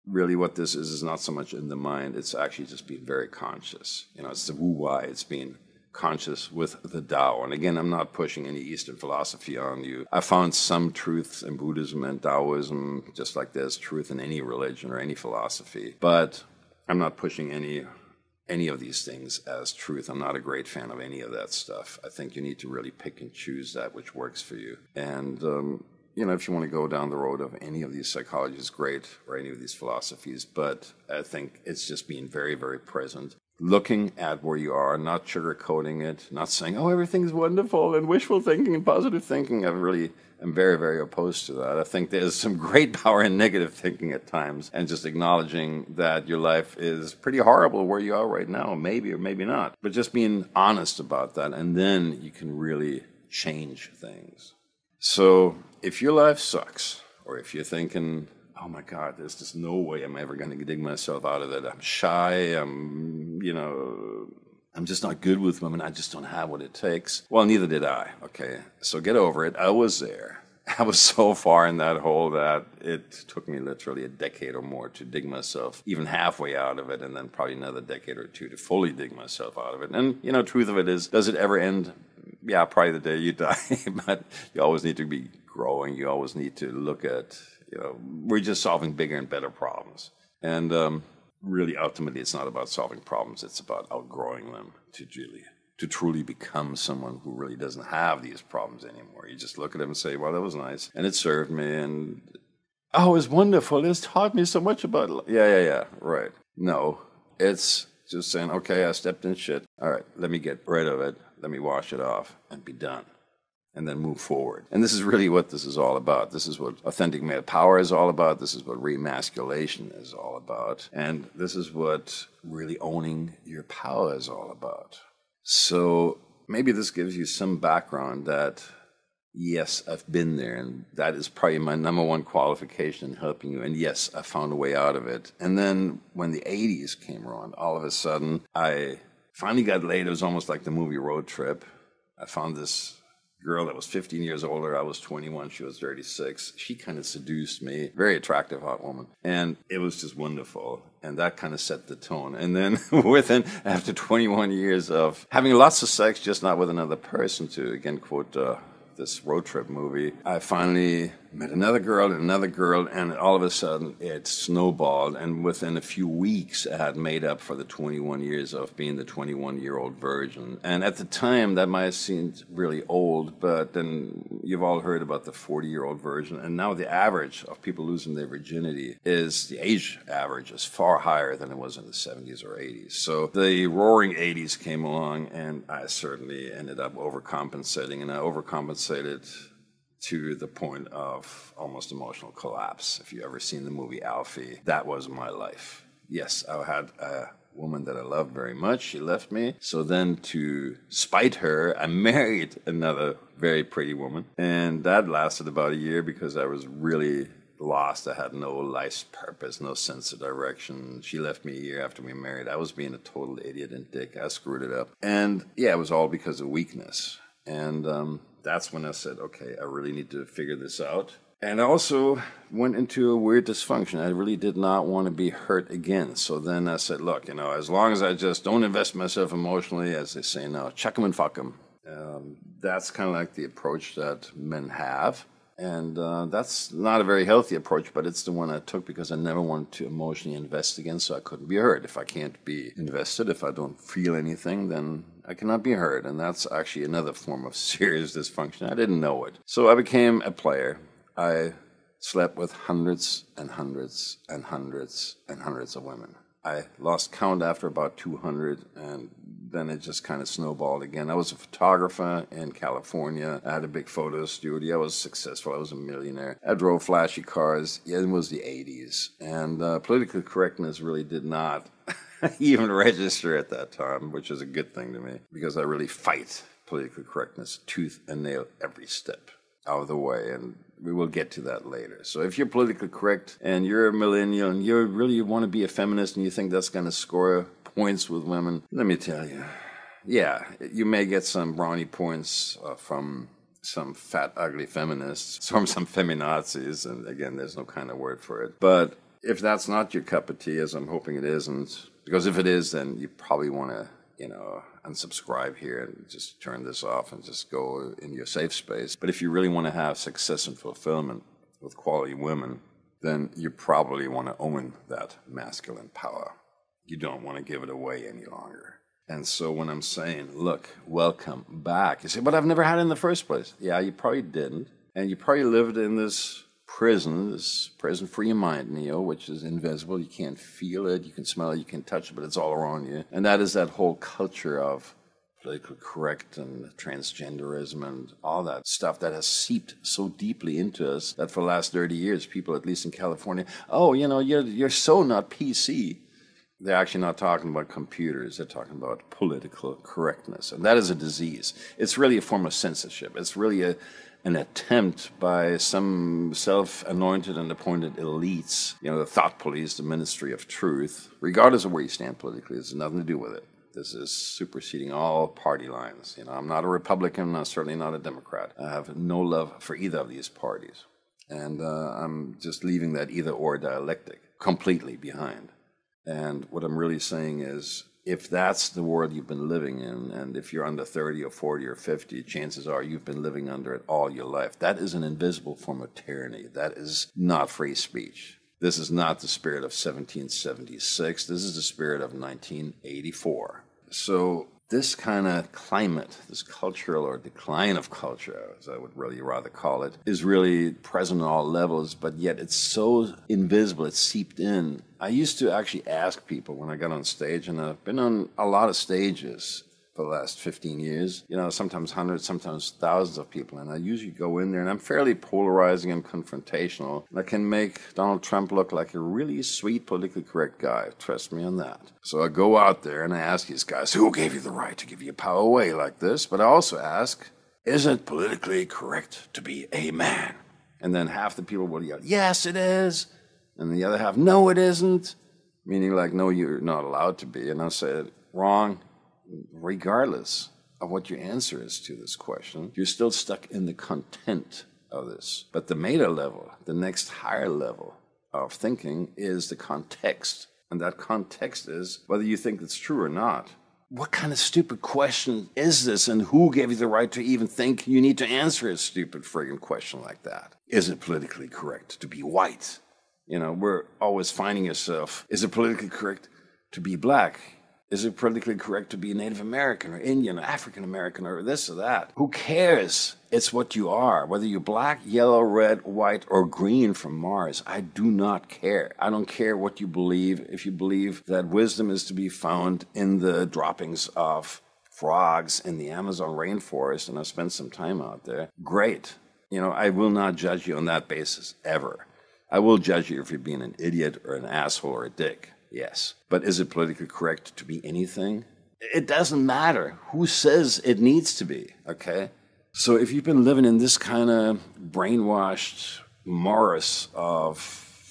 really what this is not so much in the mind. It's actually just being very conscious. You know, it's the wu-wai. It's being conscious with the Tao. And again, I'm not pushing any Eastern philosophy on you. I found some truths in Buddhism and Taoism, just like there's truth in any religion or any philosophy. But I'm not pushing any of these things as truth. I'm not a great fan of any of that stuff. I think you need to really pick and choose that which works for you. And, you know, if you want to go down the road of any of these psychologies, great, or any of these philosophies. But I think it's just being very, very present. Looking at where you are, not sugarcoating it, not saying, oh, everything's wonderful, and wishful thinking and positive thinking. I'm very, very opposed to that. I think there's some great power in negative thinking at times, and just acknowledging that your life is pretty horrible where you are right now, maybe or maybe not. But just being honest about that, and then you can really change things. So if your life sucks, or if you're thinking, oh my God, there's just no way I'm ever going to dig myself out of it. I'm shy. I'm just not good with women. I just don't have what it takes. Well, neither did I. Okay. So get over it. I was there. I was so far in that hole that it took me literally a decade or more to dig myself even halfway out of it, and then probably another decade or two to fully dig myself out of it. And, you know, truth of it is, does it ever end? Yeah, probably the day you die. But you always need to be growing. You always need to look at, you know, we're just solving bigger and better problems. And really, ultimately, it's not about solving problems. It's about outgrowing them to truly become someone who really doesn't have these problems anymore. You just look at them and say, well, that was nice, and it served me, and oh, it's wonderful. It's taught me so much about life. Yeah, right. No, it's just saying, okay, I stepped in shit. All right, let me get rid of it. Let me wash it off and be done. And then move forward. And this is really what this is all about. This is what authentic male power is all about. This is what remasculation is all about. And this is what really owning your power is all about. So maybe this gives you some background that, yes, I've been there, and that is probably my number one qualification in helping you. And yes, I found a way out of it. And then when the 80s came around, all of a sudden, I finally got laid. It was almost like the movie Road Trip. I found this girl that was 15 years older. I was 21. She was 36. She kind of seduced me. Very attractive, hot woman. And it was just wonderful. And that kind of set the tone. And then after 21 years of having lots of sex, just not with another person, to, again, quote this Road Trip movie, I finally met another girl, and all of a sudden it snowballed. And within a few weeks, I had made up for the 21 years of being the 21-year-old virgin. And at the time, that might have seemed really old, but then you've all heard about the 40-year-old virgin. And now the average of people losing their virginity the age average is far higher than it was in the 70s or 80s. So the roaring 80s came along, and I certainly ended up overcompensating, and I overcompensated to the point of almost emotional collapse. If you've ever seen the movie Alfie, that was my life. Yes, I had a woman that I loved very much. She left me. So then to spite her, I married another very pretty woman. And that lasted about a year because I was really lost. I had no life's purpose, no sense of direction. She left me a year after we married. I was being a total idiot and dick. I screwed it up. And yeah, it was all because of weakness. And that's when I said, okay, I really need to figure this out. And I also went into a weird dysfunction. I really did not want to be hurt again. So then I said, look, as long as I just don't invest myself emotionally, as they say now, chuck 'em and fuck 'em. That's kind of like the approach that men have. And that's not a very healthy approach, but it's the one I took because I never wanted to emotionally invest again, so I couldn't be hurt. If I can't be invested, if I don't feel anything, then I cannot be hurt. And that's actually another form of serious dysfunction. I didn't know it. So I became a player. I slept with hundreds and hundreds and hundreds and hundreds of women. I lost count after about 200, and then it just kind of snowballed again. I was a photographer in California. I had a big photo studio. I was successful. I was a millionaire. I drove flashy cars. Yeah, it was the 80s. And political correctness really did not even register at that time, which is a good thing to me because I really fight political correctness tooth and nail every step out of the way. And we will get to that later. So if you're politically correct and you're a millennial and you really want to be a feminist and you think that's going to score points with women, let me tell you, yeah, you may get some brownie points from some fat, ugly feminists, from some feminazis, and again, there's no kind of word for it. But if that's not your cup of tea, as I'm hoping it isn't, because if it is, then you probably want to, unsubscribe here and just turn this off and just go in your safe space. But if you really want to have success and fulfillment with quality women, then you probably want to own that masculine power. You don't want to give it away any longer. And so when I'm saying, look, welcome back, you say, but I've never had it in the first place. Yeah, you probably didn't. And you probably lived in this prison for your mind, Neo, which is invisible. You can't feel it, you can smell it, you can touch it, but it's all around you. And that is that whole culture of politically correct and transgenderism and all that stuff that has seeped so deeply into us that for the last 30 years, people, at least in California, you're so not PC. They're actually not talking about computers. They're talking about political correctness. And that is a disease. It's really a form of censorship. It's really an attempt by some self-anointed and appointed elites, the thought police, the ministry of truth, regardless of where you stand politically. This has nothing to do with it. This is superseding all party lines. I'm not a Republican. I'm certainly not a Democrat. I have no love for either of these parties. And I'm just leaving that either-or dialectic completely behind. And what I'm really saying is, if that's the world you've been living in, and if you're under 30 or 40 or 50, chances are you've been living under it all your life. That is an invisible form of tyranny. That is not free speech. This is not the spirit of 1776. This is the spirit of 1984. So this kind of climate, this cultural or decline of culture, as I would really rather call it, is really present on all levels, but yet it's so invisible, it's seeped in. I used to actually ask people when I got on stage, and I've been on a lot of stages for the last 15 years, sometimes hundreds, sometimes thousands of people, and I usually go in there, and I'm fairly polarizing and confrontational, and I can make Donald Trump look like a really sweet, politically correct guy. Trust me on that. So I go out there, and I ask these guys, who gave you the right to give your power away like this? But I also ask, is it politically correct to be a man? And then half the people will yell, yes, it is. And the other half, no, it isn't. Meaning like, no, you're not allowed to be. And I said, wrong. Regardless of what your answer is to this question, you're still stuck in the content of this. But the meta level, the next higher level of thinking, is the context. And that context is whether you think it's true or not. What kind of stupid question is this, and who gave you the right to even think you need to answer a stupid friggin' question like that? Is it politically correct to be white? You know, we're always finding yourself, is it politically correct to be black? Is it politically correct to be Native American or Indian or African American or this or that? Who cares? It's what you are. Whether you're black, yellow, red, white, or green from Mars, I do not care. I don't care what you believe. If you believe that wisdom is to be found in the droppings of frogs in the Amazon rainforest, and I've spent some time out there, great. You know, I will not judge you on that basis, ever. I will judge you if you're being an idiot or an asshole or a dick. Yes. But is it politically correct to be anything? It doesn't matter who says it needs to be, okay? So if you've been living in this kind of brainwashed morass of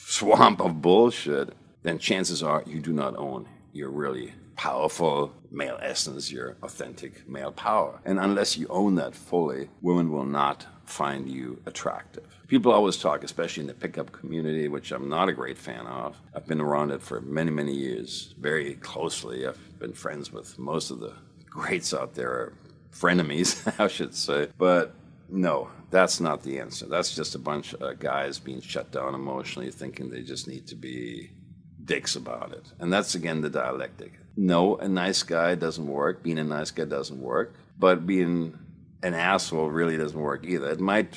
swamp of bullshit, then chances are you do not own your really powerful male essence, your authentic male power. And unless you own that fully, women will not find you attractive. People always talk, especially in the pickup community, which I'm not a great fan of. I've been around it for many, many years, very closely. I've been friends with most of the greats out there, or frenemies, I should say. But no, that's not the answer. That's just a bunch of guys being shut down emotionally, thinking they just need to be dicks about it. And that's, again, the dialectic. No, a nice guy doesn't work. Being a nice guy doesn't work. But being an asshole really doesn't work either. It might,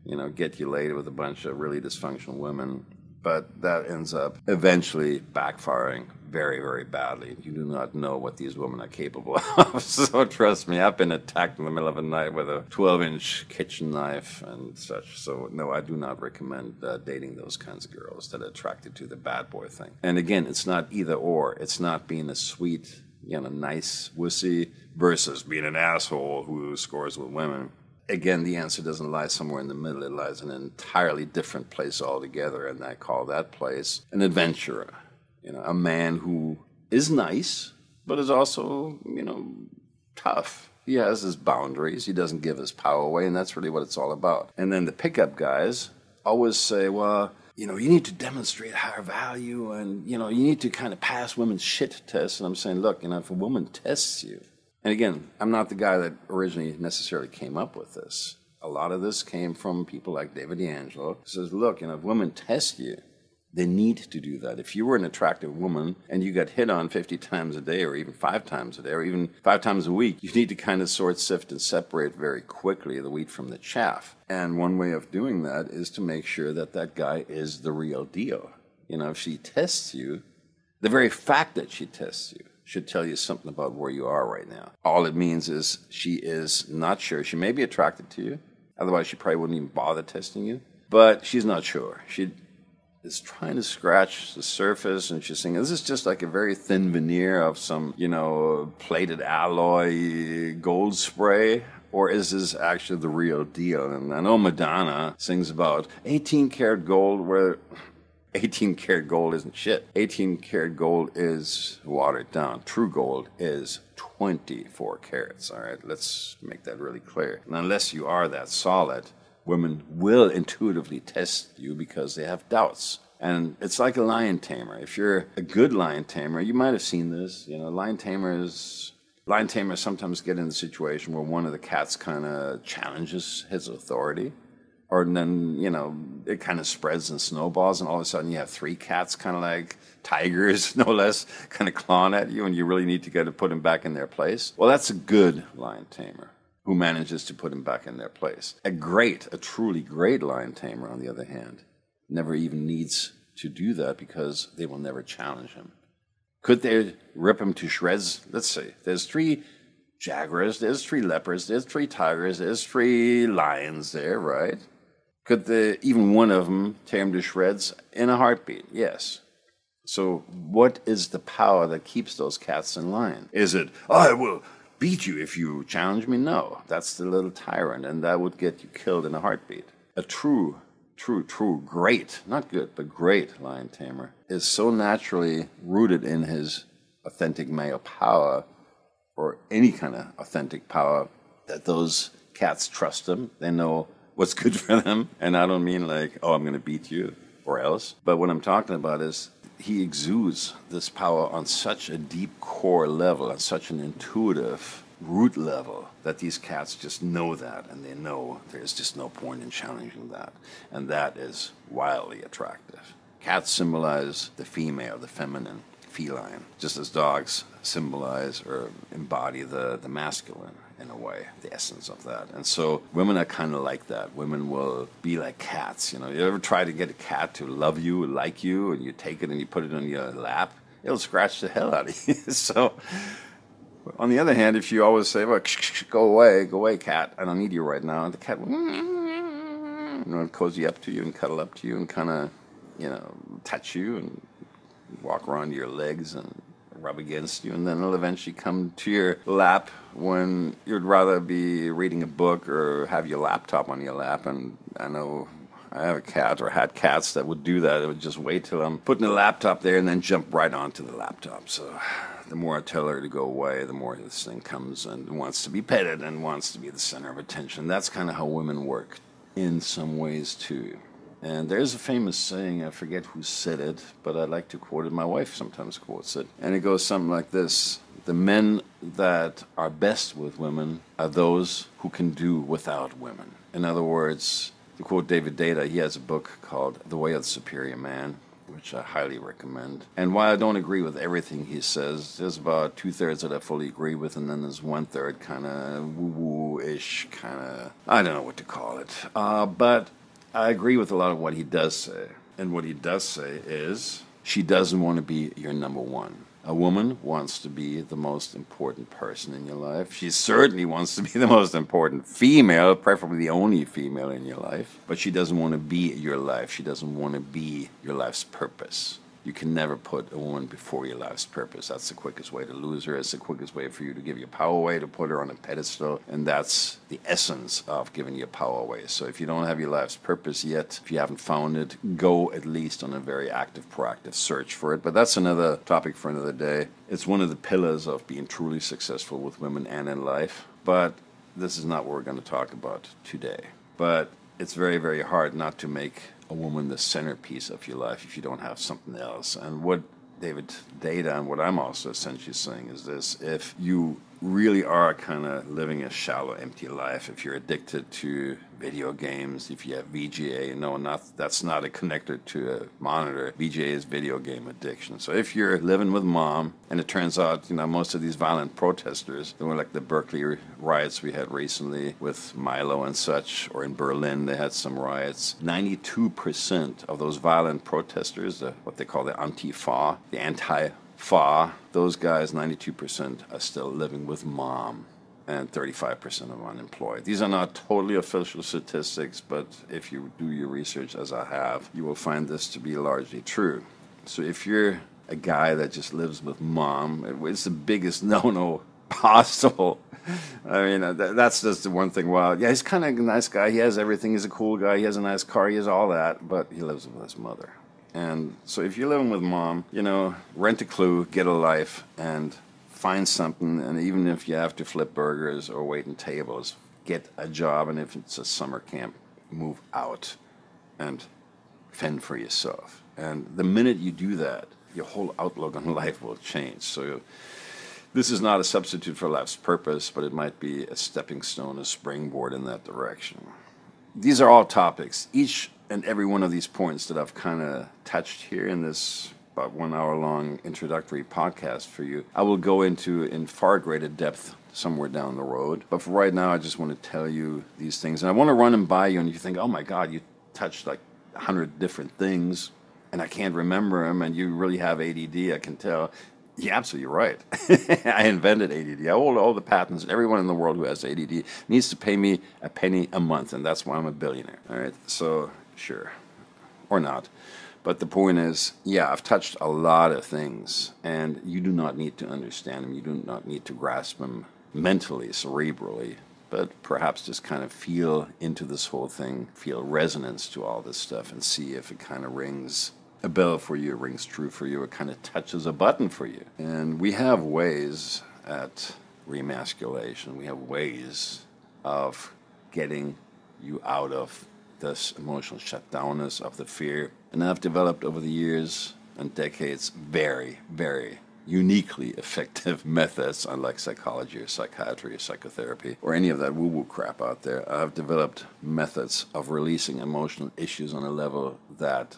you know, get you laid with a bunch of really dysfunctional women, but that ends up eventually backfiring very, very badly. You do not know what these women are capable of. So trust me, I've been attacked in the middle of the night with a 12-inch kitchen knife and such. So no, I do not recommend dating those kinds of girls that are attracted to the bad boy thing. And again, it's not either or. It's not being a sweet, you know, nice wussy versus being an asshole who scores with women. Again, the answer doesn't lie somewhere in the middle. It lies in an entirely different place altogether, and I call that place an adventurer. You know, a man who is nice, but is also, you know, tough. He has his boundaries. He doesn't give his power away, and that's really what it's all about. And then the pickup guys always say, well, you know, you need to demonstrate higher value, and, you know, you need to kind of pass women's shit tests. And I'm saying, look, you know, if a woman tests you, and again, I'm not the guy that originally necessarily came up with this. A lot of this came from people like David D'Angelo, who says, look, you know, if women test you, they need to do that. If you were an attractive woman and you got hit on 50 times a day or even 5 times a day or even 5 times a week, you need to kind of sort, sift, and separate very quickly the wheat from the chaff. And one way of doing that is to make sure that that guy is the real deal. You know, if she tests you, the very fact that she tests you should tell you something about where you are right now. All it means is she is not sure. She may be attracted to you. Otherwise, she probably wouldn't even bother testing you. But she's not sure. She is trying to scratch the surface, and she's saying, this is just like a very thin veneer of some, you know, plated alloy gold spray, or is this actually the real deal? And I know Madonna sings about 18-karat gold, where 18-karat gold isn't shit. 18-karat gold is watered down. True gold is 24 carats, all right? Let's make that really clear. And unless you are that solid, women will intuitively test you because they have doubts. And it's like a lion tamer. If you're a good lion tamer, you might have seen this. You know, lion tamers sometimes get in the situation where one of the cats kind of challenges his authority. Or then, you know, it kind of spreads and snowballs, and all of a sudden you have 3 cats kind of like tigers, no less, kind of clawing at you, and you really need to get to put them back in their place. Well, that's a good lion tamer who manages to put them back in their place. A truly great lion tamer, on the other hand, never even needs to do that because they will never challenge him. Could they rip him to shreds? Let's see. There's 3 jaguars, there's 3 leopards, there's 3 tigers, there's 3 lions there, right? Could even one of them tear him to shreds in a heartbeat? Yes. So what is the power that keeps those cats in line? Is it, I will beat you if you challenge me? No, that's the little tyrant, and that would get you killed in a heartbeat. A true, great, not good, but great lion tamer is so naturally rooted in his authentic male power, or any kind of authentic power, that those cats trust him. They know what's good for them. And I don't mean like, oh, I'm going to beat you or else. But what I'm talking about is he exudes this power on such a deep core level, on such an intuitive root level, that these cats just know that, and they know there's just no point in challenging that. And that is wildly attractive. Cats symbolize the female, the feminine, feline, just as dogs symbolize or embody the masculine in a way, the essence of that. And so women are kind of like that. Women will be like cats. You know, you ever try to get a cat to love you, like you, and you take it and you put it on your lap, it'll scratch the hell out of you. So on the other hand, if you always say, well, go away, cat, I don't need you right now, and the cat will, you know, cozy up to you and cuddle up to you and kind of, you know, touch you and walk around your legs and rub against you, and then it'll eventually come to your lap when you'd rather be reading a book or have your laptop on your lap. And I know I have a cat, or had cats that would do that. It would just wait till I'm putting the laptop there and then jump right onto the laptop. So the more I tell her to go away, the more this thing comes and wants to be petted and wants to be the center of attention. That's kind of how women work in some ways too. And there's a famous saying, I forget who said it, but I like to quote it. My wife sometimes quotes it. And it goes something like this: the men that are best with women are those who can do without women. In other words, to quote David Data, he has a book called The Way of the Superior Man, which I highly recommend. And while I don't agree with everything he says, there's about 2/3 that I fully agree with, and then there's 1/3 kind of woo-woo-ish, kind of, I don't know what to call it. But I agree with a lot of what he does say. And what he does say is, she doesn't want to be your number one. A woman wants to be the most important person in your life. She certainly wants to be the most important female, preferably the only female in your life. But she doesn't want to be your life. She doesn't want to be your life's purpose. You can never put a woman before your life's purpose. That's the quickest way to lose her. It's the quickest way for you to give your power away, to put her on a pedestal. And that's the essence of giving your power away. So if you don't have your life's purpose yet, if you haven't found it, go at least on a very active, proactive search for it. But that's another topic for another day. It's one of the pillars of being truly successful with women and in life. But this is not what we're going to talk about today. But it's very, very hard not to make a woman the centerpiece of your life if you don't have something else. And what David Data and what I'm also essentially saying is this: if you really are kind of living a shallow, empty life, if you're addicted to video games, if you have VGA, that's not a connector to a monitor. VGA is video game addiction. So if you're living with mom, and it turns out, most of these violent protesters, they were like the Berkeley riots we had recently with Milo and such, or in Berlin they had some riots. 92% of those violent protesters, what they call the Antifa, the anti-Fa, those guys, 92% are still living with mom, and 35% are unemployed. These are not totally official statistics, but if you do your research, as I have, you will find this to be largely true. So if you're a guy that just lives with mom, it's the biggest no-no possible. I mean, that's just the one thing. Well, yeah, he's kind of a nice guy. He has everything. He's a cool guy. He has a nice car. He has all that, but he lives with his mother. And so if you're living with mom, rent a clue, get a life, and find something. And even if you have to flip burgers or wait in tables, get a job. And if it's a summer camp, move out and fend for yourself. And the minute you do that, your whole outlook on life will change. So this is not a substitute for life's purpose, but it might be a stepping stone, a springboard in that direction. These are all topics. Each and every one of these points that I've kind of touched here in this about 1 hour long introductory podcast for you, I will go into in far greater depth somewhere down the road. But for right now, I just want to tell you these things. And I want to run them by you, and you think, oh my God, you touched like 100 different things, and I can't remember them, and you really have ADD, I can tell. You're absolutely right. I invented ADD. I hold all the patents. Everyone in the world who has ADD needs to pay me a penny a month, and that's why I'm a billionaire. All right, so sure, or not. But the point is, yeah, I've touched a lot of things, and you do not need to understand them. You do not need to grasp them mentally, cerebrally, but perhaps just kind of feel into this whole thing, feel resonance to all this stuff, and see if it kind of rings a bell for you, rings true for you, it kind of touches a button for you. And we have ways at Remasculation, we have ways of getting you out of this emotional shutdownness, of the fear. And I've developed over the years and decades, very, very uniquely effective methods, unlike psychology or psychiatry or psychotherapy or any of that woo-woo crap out there. I've developed methods of releasing emotional issues on a level that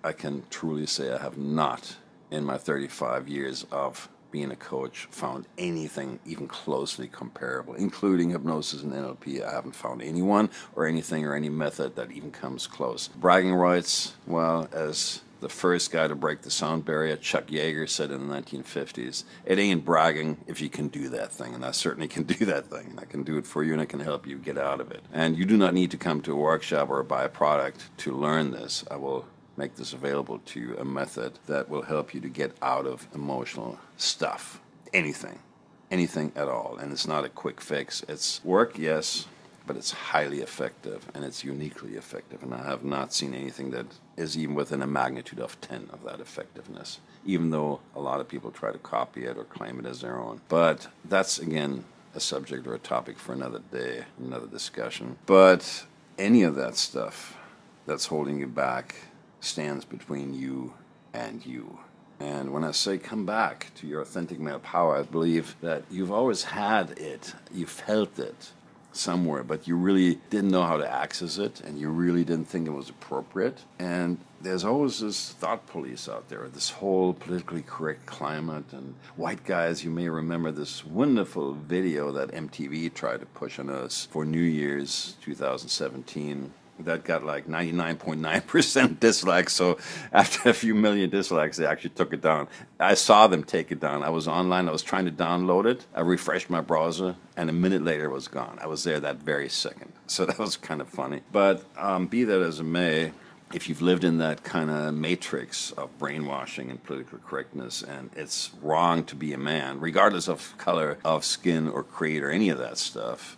I can truly say I have not, in my 35 years of being a coach, found anything even closely comparable, including hypnosis and NLP. I haven't found anyone or anything or any method that even comes close. Bragging rights, well, as the first guy to break the sound barrier, Chuck Yeager, said in the 1950s, it ain't bragging if you can do that thing, and I certainly can do that thing, and I can do it for you, and I can help you get out of it. And you do not need to come to a workshop or buy a product to learn this. I will make this available to you, a method that will help you to get out of emotional stuff. Anything at all. And it's not a quick fix. It's work, yes, but it's highly effective, and it's uniquely effective. And I have not seen anything that is even within a magnitude of 10 of that effectiveness, even though a lot of people try to copy it or claim it as their own. But that's, again, a subject or a topic for another day, another discussion. But any of that stuff that's holding you back stands between you and you. And when I say come back to your authentic male power, I believe that you've always had it, you felt it somewhere, but you really didn't know how to access it, and you really didn't think it was appropriate. And there's always this thought police out there, this whole politically correct climate, and white guys. You may remember this wonderful video that MTV tried to push on us for New Year's 2017. That got like 99.9% dislikes. So after a few million dislikes, they actually took it down. I saw them take it down. I was online. I was trying to download it. I refreshed my browser, and a minute later it was gone. I was there that very second. So that was kind of funny. But be that as it may, if you've lived in that kind of matrix of brainwashing and political correctness, and it's wrong to be a man, regardless of color of skin or creed or any of that stuff,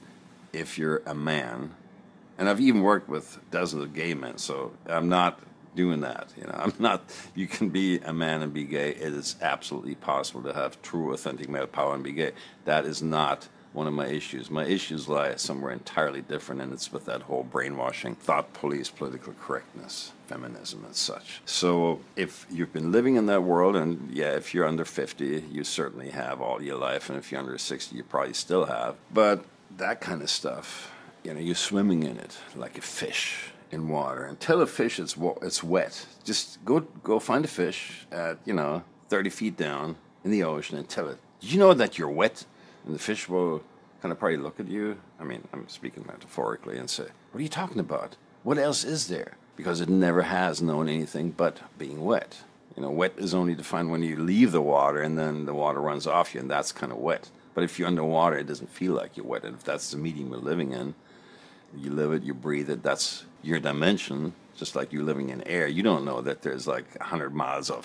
if you're a man, and I've even worked with dozens of gay men, so I'm not doing that. I'm not. You can be a man and be gay. It is absolutely possible to have true, authentic male power and be gay. That is not one of my issues. My issues lie somewhere entirely different, and it's with that whole brainwashing, thought police, political correctness, feminism, and such. So if you've been living in that world, and yeah, if you're under 50, you certainly have all your life, and if you're under 60, you probably still have. But that kind of stuff, you're swimming in it like a fish in water. And tell a fish it's wet. Just go find a fish at 30 feet down in the ocean and tell it, did you know that you're wet? And the fish will kind of probably look at you. I mean, I'm speaking metaphorically, and say, what are you talking about? What else is there? Because it never has known anything but being wet. Wet is only defined when you leave the water and then the water runs off you, and that's kind of wet. But if you're underwater, it doesn't feel like you're wet. And if that's the medium we're living in, you live it, you breathe it, that's your dimension, just like you living in air. You don't know that there's like 100 miles or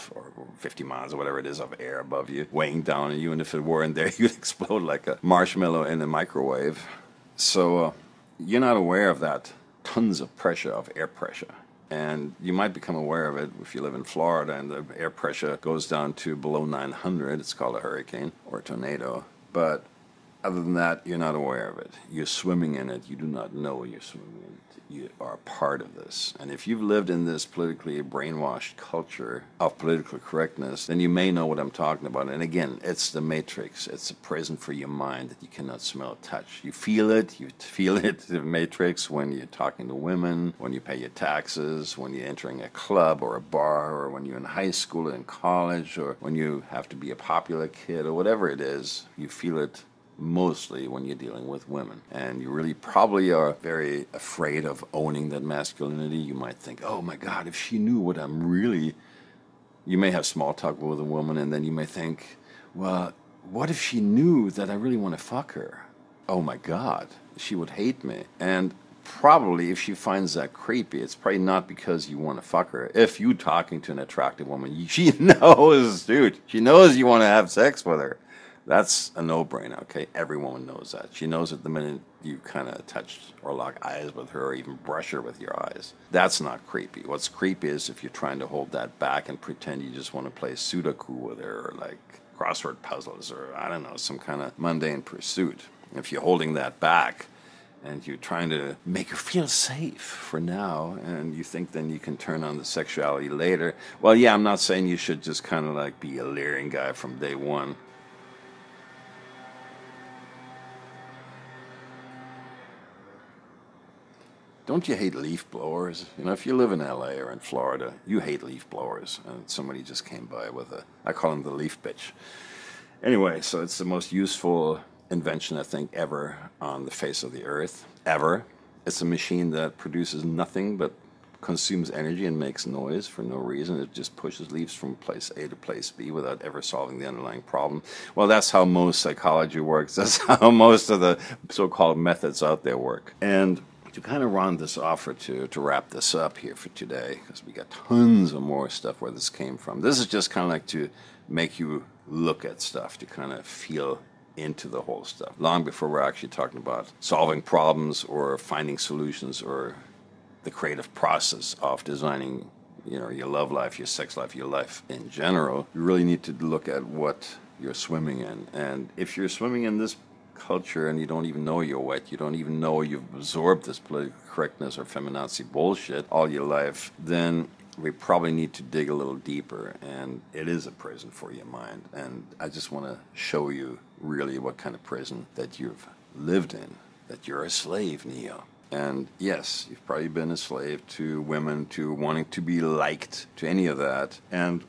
50 miles or whatever it is of air above you, weighing down on you, and if it weren't there, you'd explode like a marshmallow in a microwave. So you're not aware of that tons of pressure, of air pressure. And you might become aware of it if you live in Florida and the air pressure goes down to below 900. It's called a hurricane or a tornado. But other than that, you're not aware of it. You're swimming in it. You do not know you're swimming in it. You are part of this. And if you've lived in this politically brainwashed culture of political correctness, then you may know what I'm talking about. And again, it's the matrix. It's a prison for your mind that you cannot smell, touch. You feel it, the matrix, when you're talking to women, when you pay your taxes, when you're entering a club or a bar, or when you're in high school or in college, or when you have to be a popular kid, or whatever it is, you feel it mostly when you're dealing with women. And you really probably are very afraid of owning that masculinity. You might think, oh my God, if she knew what I'm really... You may have small talk with a woman, and then you may think, well, what if she knew that I really want to fuck her? Oh my God, she would hate me. And probably if she finds that creepy, it's probably not because you want to fuck her. If you talking to an attractive woman, she knows, dude, she knows you want to have sex with her. That's a no-brainer, okay? Every woman knows that. She knows it the minute you kind of touch or lock eyes with her or even brush her with your eyes. That's not creepy. What's creepy is if you're trying to hold that back and pretend you just want to play Sudoku with her, or like crossword puzzles, or I don't know, some kind of mundane pursuit. If you're holding that back and you're trying to make her feel safe for now, and you think then you can turn on the sexuality later. Well, yeah, I'm not saying you should just kind of like be a leering guy from day one. Don't you hate leaf blowers? You know, if you live in LA or in Florida, you hate leaf blowers. And somebody just came by with I call him the leaf bitch. Anyway, so it's the most useful invention, I think, ever on the face of the earth. Ever. It's a machine that produces nothing but consumes energy and makes noise for no reason. It just pushes leaves from place A to place B without ever solving the underlying problem. Well, that's how most psychology works. That's how most of the so-called methods out there work. And to kind of round this off or to wrap this up here for today, because we got tons of more stuff where this came from. This is just kind of like to make you look at stuff, to kind of feel into the whole stuff, long before we're actually talking about solving problems or finding solutions or the creative process of designing, you know, your love life, your sex life, your life in general. You really need to look at what you're swimming in. And if you're swimming in this culture and you don't even know you're wet, you don't even know you've absorbed this political correctness or feminazi bullshit all your life, then we probably need to dig a little deeper, and it is a prison for your mind. And I just want to show you really what kind of prison that you've lived in, that you're a slave, Neo. And yes, you've probably been a slave to women, to wanting to be liked, to any of that. And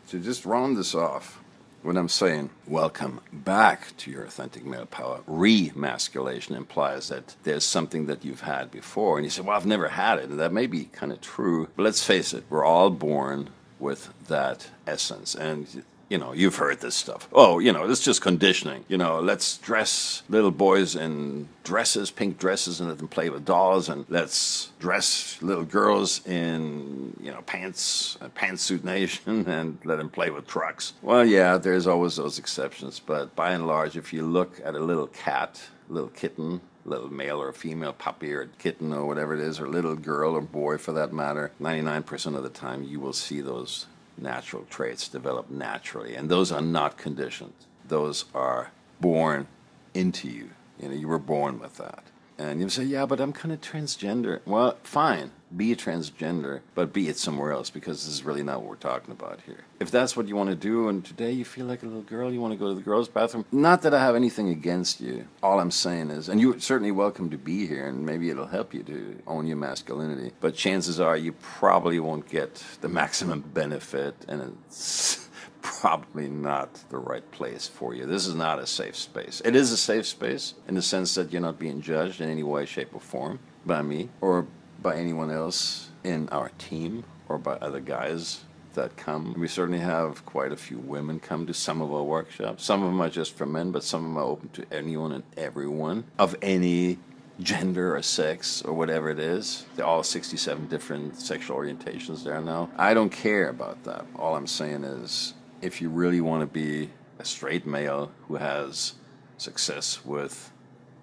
to just round this off, what I'm saying, welcome back to your authentic male power. Remasculation implies that there's something that you've had before. And you say, well, I've never had it. And that may be kind of true. But let's face it, we're all born with that essence. And you know, you've heard this stuff. Oh, you know, it's just conditioning. You know, let's dress little boys in dresses, pink dresses, and let them play with dolls. And let's dress little girls in, you know, pants, pantsuit nation, and let them play with trucks. Well, yeah, there's always those exceptions. But by and large, if you look at a little cat, a little kitten, little male or female puppy or kitten or whatever it is, or little girl or boy for that matter, 99% of the time you will see those natural traits develop naturally, and those are not conditioned. Those are born into you. You know, you were born with that. And you say, yeah, but I'm kind of transgender. Well, fine, be a transgender, but be it somewhere else, because this is really not what we're talking about here. If that's what you want to do, and today you feel like a little girl, you want to go to the girls' bathroom, not that I have anything against you. All I'm saying is, and you're certainly welcome to be here, and maybe it'll help you to own your masculinity, but chances are you probably won't get the maximum benefit, and it's probably not the right place for you. This is not a safe space. It is a safe space in the sense that you're not being judged in any way, shape, or form by me or by anyone else in our team or by other guys that come. We certainly have quite a few women come to some of our workshops. Some of them are just for men, but some of them are open to anyone and everyone of any gender or sex or whatever it is. They're all 67 different sexual orientations there now. I don't care about that. All I'm saying is, if you really want to be a straight male who has success with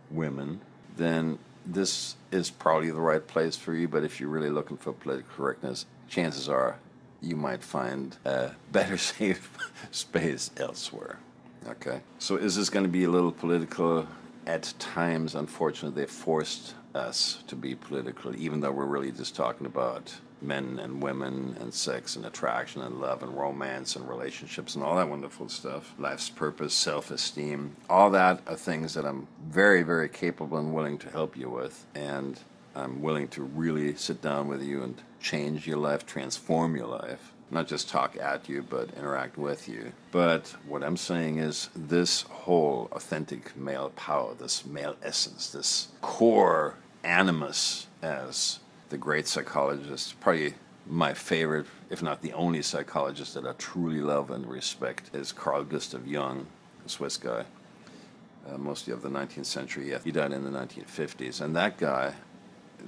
women, then this is probably the right place for you. But if you're really looking for political correctness, chances are you might find a better safe space elsewhere. Okay? So is this going to be a little political? At times, unfortunately, they forced us to be political, even though we're really just talking about men and women and sex and attraction and love and romance and relationships and all that wonderful stuff. Life's purpose, self-esteem, all that are things that I'm very, very capable and willing to help you with. And I'm willing to really sit down with you and change your life, transform your life. Not just talk at you, but interact with you. But what I'm saying is this whole authentic male power, this male essence, this core animus, as the great psychologist, probably my favorite, if not the only psychologist that I truly love and respect, is Carl Gustav Jung, a Swiss guy, mostly of the 19th century. He died in the 1950s. And that guy,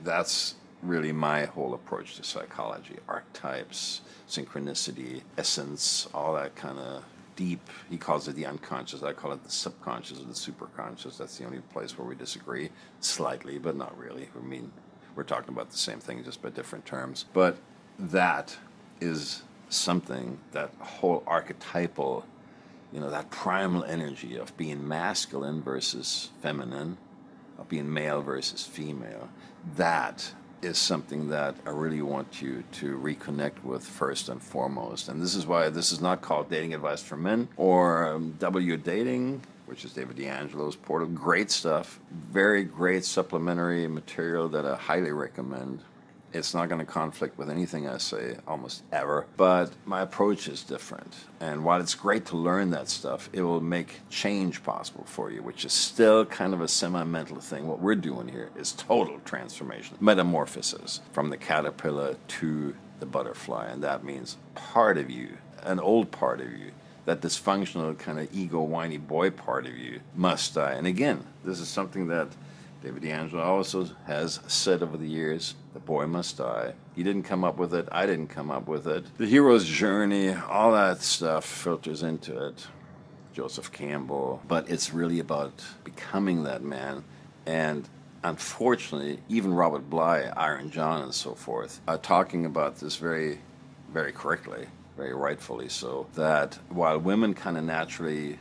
that's really my whole approach to psychology. Archetypes, synchronicity, essence, all that kind of deep. He calls it the unconscious. I call it the subconscious or the superconscious. That's the only place where we disagree slightly, but not really. I mean, we're talking about the same thing, just by different terms. But that is something, that whole archetypal, you know, that primal energy of being masculine versus feminine, of being male versus female. That is something that I really want you to reconnect with first and foremost. And this is why this is not called Dating Advice for Men or W Dating, which is David D'Angelo's portal. Great stuff. Very great supplementary material that I highly recommend. It's not going to conflict with anything I say almost ever, but my approach is different. And while it's great to learn that stuff, it will make change possible for you, which is still kind of a semi-mental thing. What we're doing here is total transformation, metamorphosis from the caterpillar to the butterfly. And that means part of you, an old part of you, that dysfunctional kind of ego, whiny boy part of you must die. And again, this is something that David D'Angelo also has said over the years, the boy must die. He didn't come up with it. I didn't come up with it. The hero's journey, all that stuff filters into it. Joseph Campbell. But it's really about becoming that man. And unfortunately, even Robert Bly, Iron John, and so forth are talking about this very, very correctly, very rightfully so, that while women kind of naturally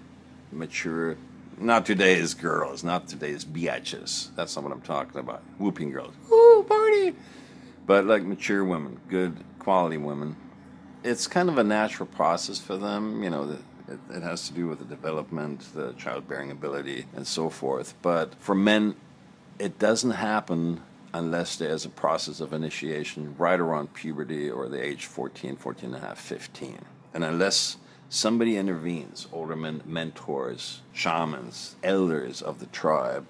mature, not today's girls, not today's biatches. That's not what I'm talking about. Whooping girls. Woo, party! But like mature women, good quality women, it's kind of a natural process for them. You know, it has to do with the development, the childbearing ability, and so forth. But for men, it doesn't happen unless there's a process of initiation right around puberty or the age 14, 14 and a half, 15. And unless somebody intervenes, older men, mentors, shamans, elders of the tribe,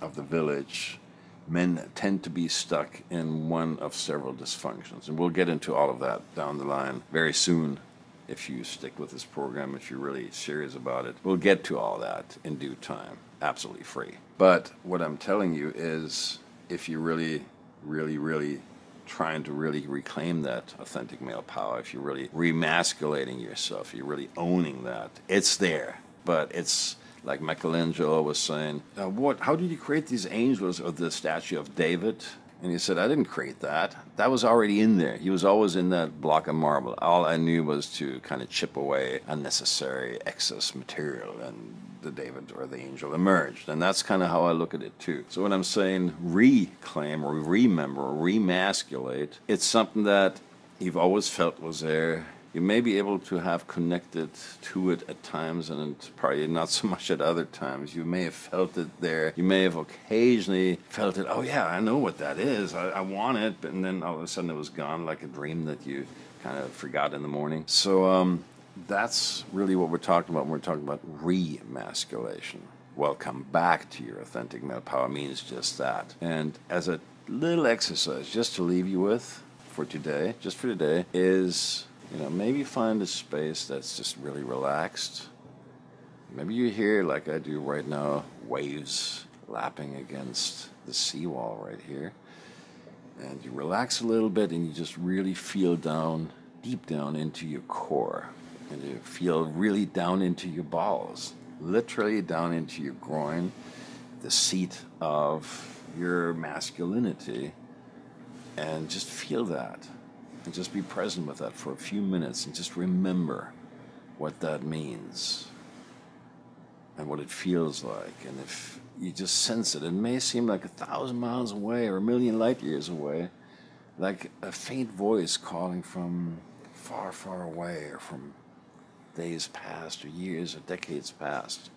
of the village, men tend to be stuck in one of several dysfunctions. And we'll get into all of that down the line very soon if you stick with this program, if you're really serious about it. We'll get to all that in due time, absolutely free. But what I'm telling you is if you really, really, really trying to really reclaim that authentic male power, if you're really remasculating yourself, you're really owning that, it's there. But it's like Michelangelo was saying, how did you create these angels or the statue of David? And he said, I didn't create that. That was already in there. He was always in that block of marble. All I knew was to kind of chip away unnecessary excess material, and the David or the angel emerged. And that's kind of how I look at it too. So when I'm saying reclaim or remember or remasculate, it's something that you've always felt was there. You may be able to have connected to it at times and probably not so much at other times. You may have felt it there. You may have occasionally felt it, oh yeah, I know what that is. I want it. And then all of a sudden it was gone, like a dream that you kind of forgot in the morning. So that's really what we're talking about when we're talking about remasculation. Welcome back to your authentic male power means just that. And as a little exercise just to leave you with for today, just for today, is maybe find a space that's just really relaxed. Maybe you hear, like I do right now, waves lapping against the seawall right here. And you relax a little bit and you just really feel down, deep down into your core. And you feel really down into your balls, literally down into your groin, the seat of your masculinity. And just feel that. And just be present with that for a few minutes and just remember what that means and what it feels like. And if you just sense it may seem like 1,000 miles away or 1,000,000 light years away, like a faint voice calling from far, far away or from days past or years or decades past.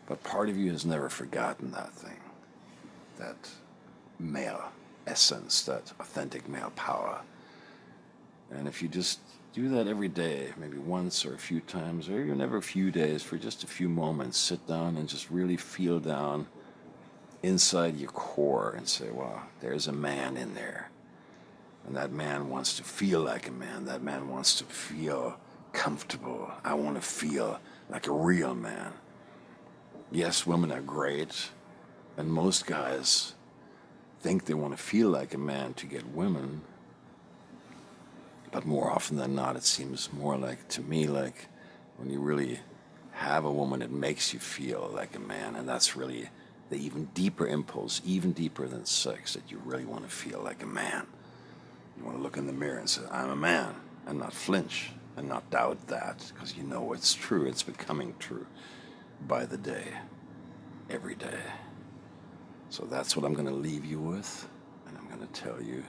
But part of you has never forgotten that thing, that male essence, that authentic male power. And if you just do that every day, maybe once or a few times, or even every few days, for just a few moments, sit down and just really feel down inside your core and say, wow, there's a man in there. And that man wants to feel like a man. That man wants to feel comfortable. I want to feel like a real man. Yes, women are great, and most guys think they want to feel like a man to get women. But more often than not, it seems more like, to me, like when you really have a woman, it makes you feel like a man. And that's really the even deeper impulse, even deeper than sex, that you really want to feel like a man. You want to look in the mirror and say, I'm a man, and not flinch and not doubt that, because you know it's true. It's becoming true by the day, every day. So that's what I'm going to leave you with, and I'm going to tell you,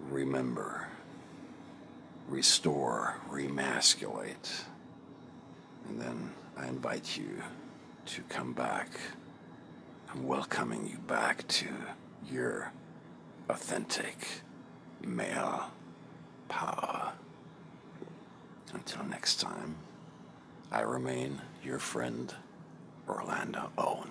remember, restore, remasculate. And then I invite you to come back. I'm welcoming you back to your authentic male power. Until next time, I remain your friend, Orlando Owen.